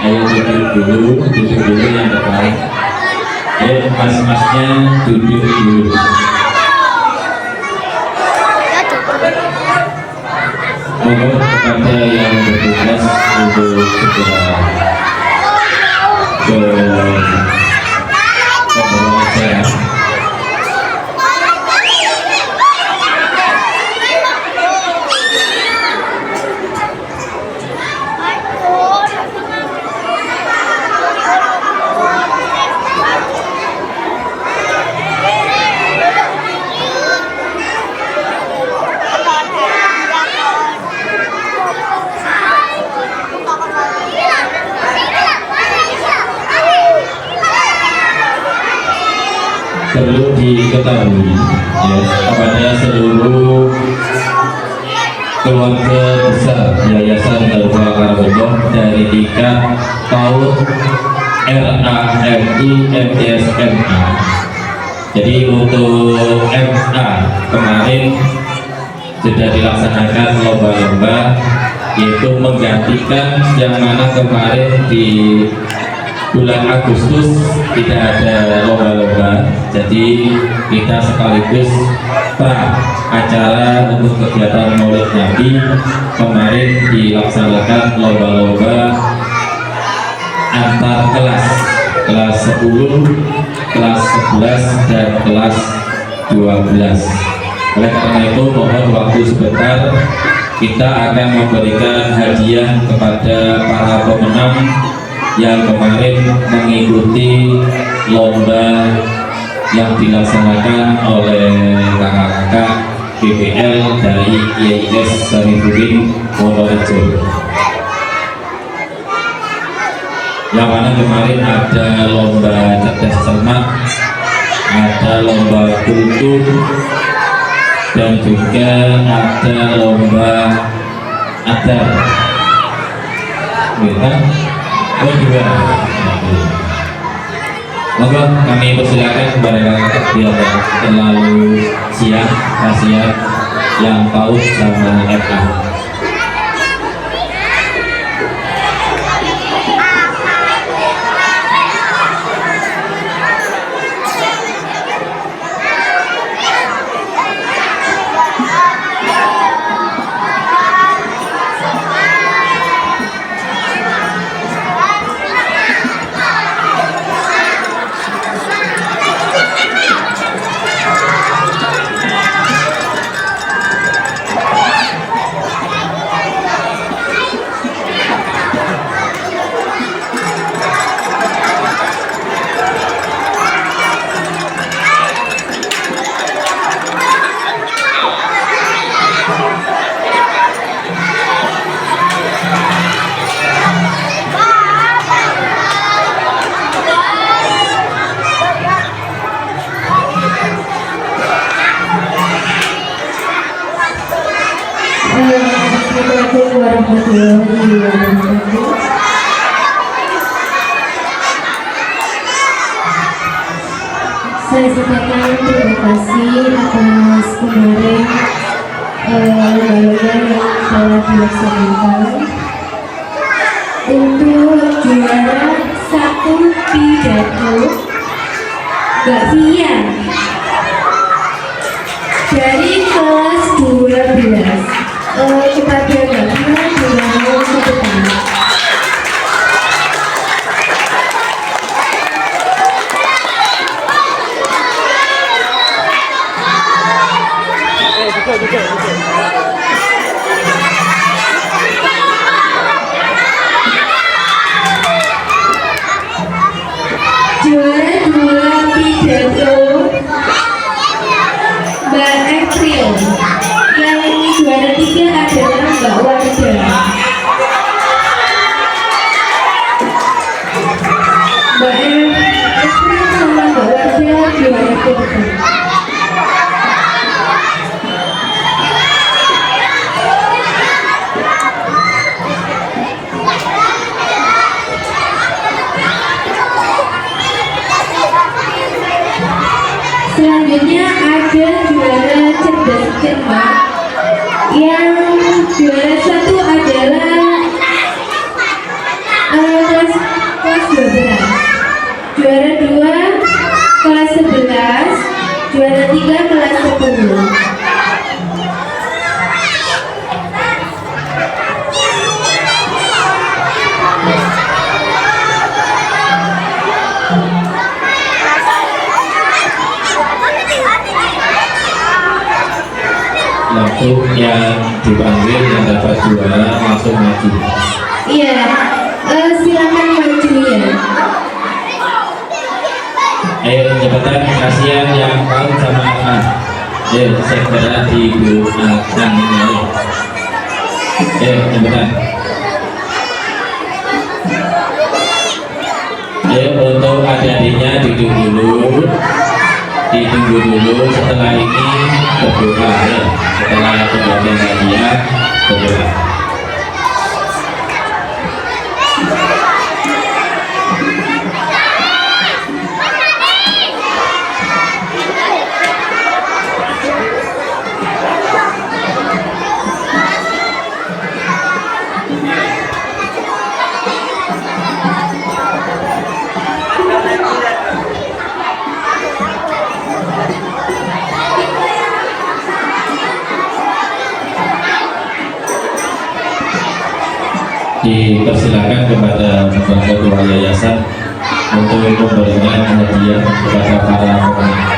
Ayo duduk dulu yang depan. Mas-masnya duduk dulu. Mohon kepada yang bertugas untuk segera ke pembawa acara. Perlu diketahui ya, kepada seluruh keluarga besar Yayasan Darul Karamullah dari tingkat PAUD, RAMI, MTSMA. Jadi untuk MA kemarin sudah dilaksanakan lomba-lomba, yaitu menggantikan yang mana kemarin di bulan Agustus tidak ada lomba-lomba, jadi kita sekaligus pra acara untuk kegiatan Maulid Nabi kemarin dilaksanakan lomba-lomba antar kelas 10, kelas 11 dan kelas 12. Oleh karena itu mohon waktu sebentar, kita akan memberikan hadiah kepada para pemenang yang kemarin mengikuti lomba yang dilaksanakan oleh kakak-kakak BPL dari IAIS Sarifudin Wonorejo. Yang mana kemarin ada lomba cerdas cermat, ada lomba kultur, dan juga ada lomba adar. Oh juga. Maka kami persilakan kepada kakak biar terlalu siap, kasihan yang PAUD sama FA. Assalamualaikum warahmatullahi wabarakatuh. Saya sampaikan terima kasih atas kemarin lomba yang telah dilaksanakan. Untuk juara 1 pidato Mbak Fia dari kelas 12. Kepada Mbak Fia dengan sebutan. Juara 2 pidato Mbak April. Yang juara 3 adalah Mbak Warda. Mbak April sama Mbak Warda juara kedua. Selanjutnya ada juara cerdas cermat. Yang juara 1 adalah kelas Untuk yang dipanggil yang dapat juara langsung maju. Iya, silakan maju ya. Ayo cepetan, kasihan yang kaum sama anak. Segera digunakan ini. Cepetan. Untuk adik-adiknya ditunggu dulu. Setelah ini berdoa ya. Setelah pembagian hadiah berdoa. Dipersilakan kepada ketua yayasan untuk memberikan hadiah kepada para pemenang.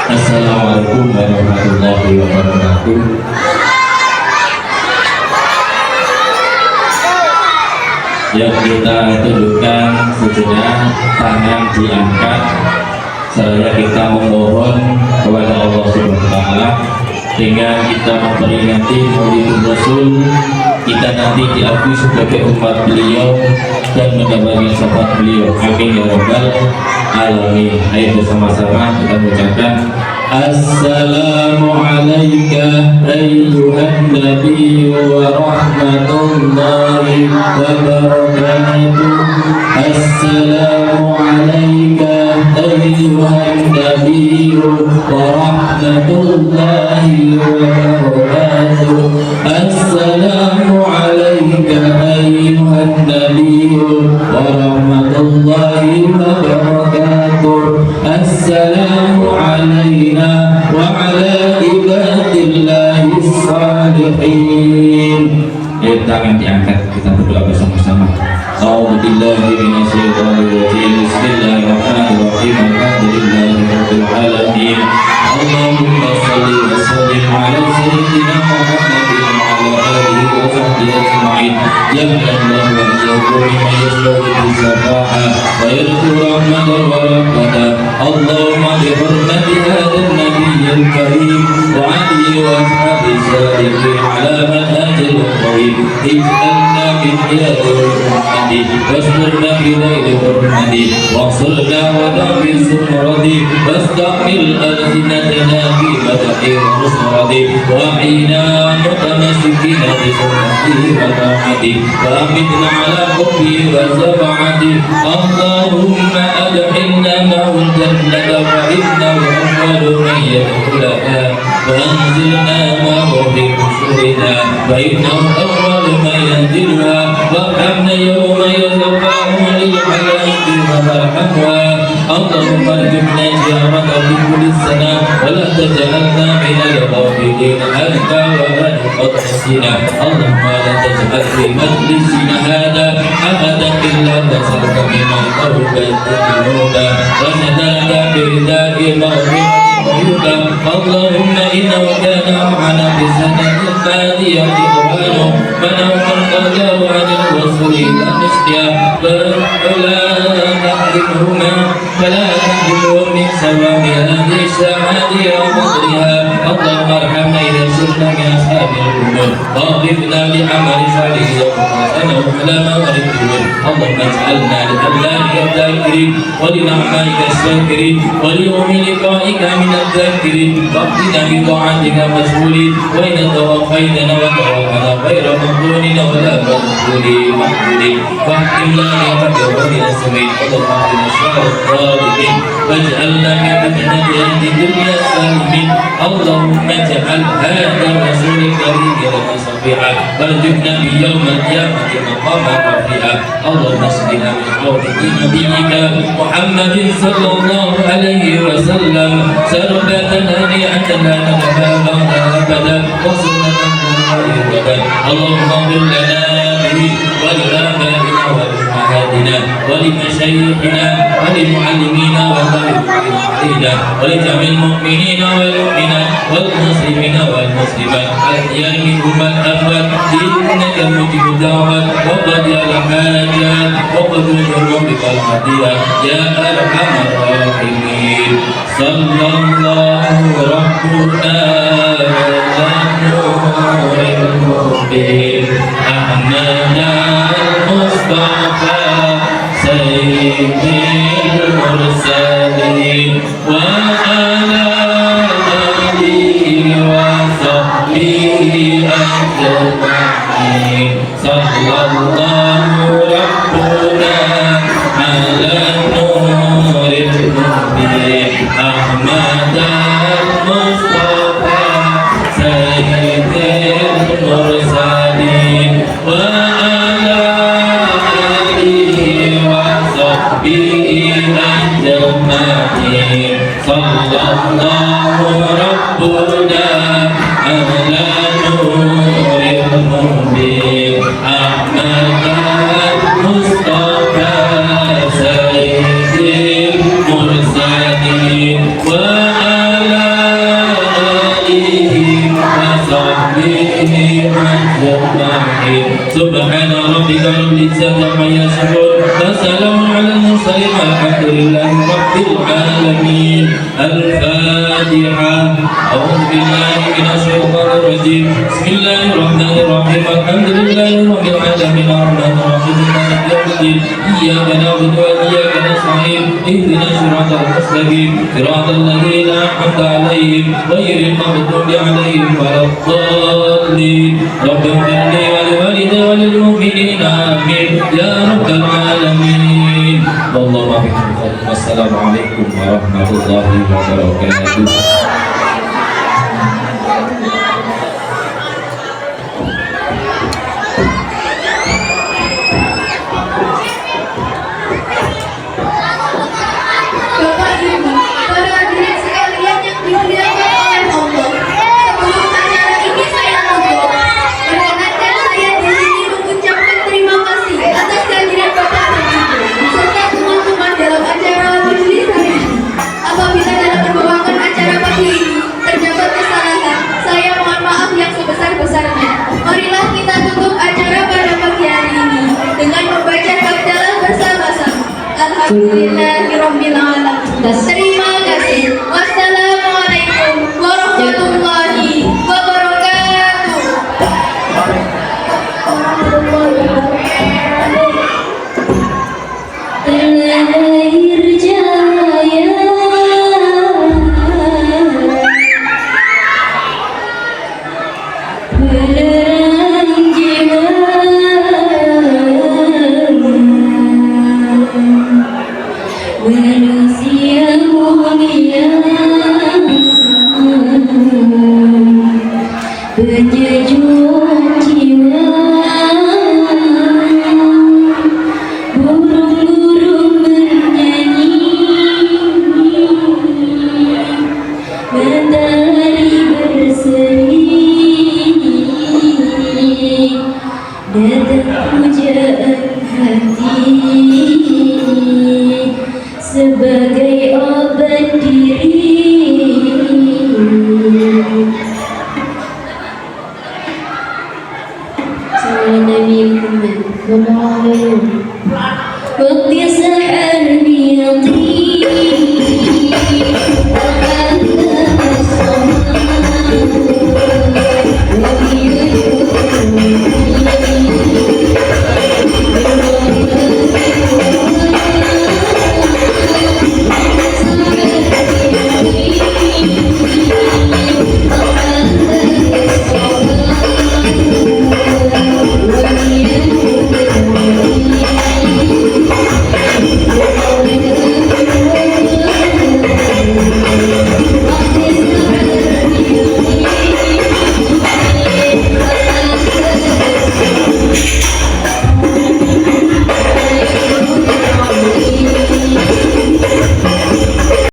Assalamualaikum warahmatullahi wabarakatuh. Yang kita tundukkan sejenak, tangan diangkat, seraya kita memohon kepada Allah Subhanahu wa Ta'ala dengan kita memperingati Maulid Rasul, kita nanti diakui sebagai umat beliau dan mendapatkan syafaat beliau. Amin ya rabbal alamin. Ayo bersama-sama kita mengucapkan Assalamu alayka ayyuhan nabi wa rahmatullahi wa barakatuh. Assalamu alayka ayyuhan nabi wa rahmatullahi wa barakatuh. Assalamu alayka ayyuhan nabi wa rahmatullahi wa barakatuh. Assalamu alayna wa ala ibadillahi salihin. Tangan diangkat, kita berdoa bersama-sama. A'udzubillahi minasyaitonir rajim. الكريم وعلي وأصحابه السابقين على منهج القويم اجعلنا من عياد محمد واسترنا في ليل محمد وانصرنا ودافع سمرتي واستعمل ألسنتنا في مدح ونصرتي وأحينا متمسكين بسنته وطاعته وأمتنا على حبه وشفاعته اللهم أدخلنا معه الجنة فإنه أول من يدخلها وأنزلنا معه في قصورنا فإنه أول من ينزلها وارحمنا يوم يزرعه للحياة وترحمها اللهم ارزقنا زيارته في كل سنة ولا تجعلنا من الغافلين أنت ولا نسينا اللهم لا تجعل في مجلسنا هذا أحدا إلا نسألك من التوبة الذنوب وسداد برداء مغفرة اللهم إنه كان معنا في السنة الماضية إخوانه فنوم القضاء عن الوصول إلى نسيا فلا تحرمهم من ثواب هذه الساعات وفضلها اللهم ارحمنا إذا سرنا من أصحاب القبور واغفرنا لعمل صالح وقتنا على ما ورثته اللهم اجعلنا لأولادك الذاكرين ولنعمائك الشاكرين وليوم لقائك من الذاكرين واقتنا بطاعتك مشغولين وإن توفيتنا وتوفنا غير مفتونين ولا مفتونين محمودين واختم لنا بحق السمين اللهم اهدنا الصراط الصالحين واجعلنا من فتنة أهل الدنيا السالمين اللهم اجعل هذا الرسول الكريم لنا صفيحا وارزقنا بيوم القيامة مقاما رفيعا اللهم اسقنا من حوض نبيك محمد صلى الله عليه وسلم شربة هنيئة لا نتبع بعدها أبدا وسنة مباركة اللهم اغفر لنا به ولآبائنا ولأمهاتنا ولمشايخنا ولمعلمينا ولمعلمينا ولجميع المؤمنين والمؤمنات والمسلمين والمسلمات الأحياء منهم والأموات إنك مجيب الدعوات وقضي الحاجات وقضي بك الهديات يا أرحم الراحمين صلى الله ربنا على نور المبين أحمد المصطفى سيد المرسلين وعلى آله وصحبه أجمعين صلى الله ربنا على نور المبين أحمد المصطفى سيد المرسلين وعلى آله وصحبه أجمعين صلى الله ربنا على نور المبين أحمد المصطفى سيد المرسلين وعلى آله وصحبه أجمعين سبحان ربك رب العزة عما يصفون وسلام على المرسلين والحمد لله رب العالمين الفاتحة أعوذ بالله من الشيطان الرجيم بسم الله الرحمن الرحيم الحمد لله رب العالمين الرحمن الرحيم مالك يوم الدين إياك نعبد وإياك نستعين اهدنا الصراط المستقيم صراط الذين أنعمت عليهم غير المغضوب عليهم ولا الضالين رب اغفر لي ولوالدي وللمؤمنين آمين يا رب العالمين والله والسلام عليكم ورحمة الله وبركاته. Bapak Ibu, para hadirin sekalian yang dimuliakan oleh Allah. Sebelum acara ini saya tutup, perkenankan saya di sini mengucapkan terima kasih atas kehadiran Bapak dan Ibu serta teman-teman dalam acara majelis hari ini. Apabila dalam membawakan acara pagi ini terdapat kesalahan, saya mohon maaf yang sebesar-besarnya. Marilah kita tutup acara pada pagi hari ini dengan membaca hamdalah bersama-sama. Alhamdulillahirabbil alamin. Terima kasih. Wassalamualaikum warahmatullahi Matahari berseri, datang pujaan hati sebagai obat diri. Salam Nabi Muhammad.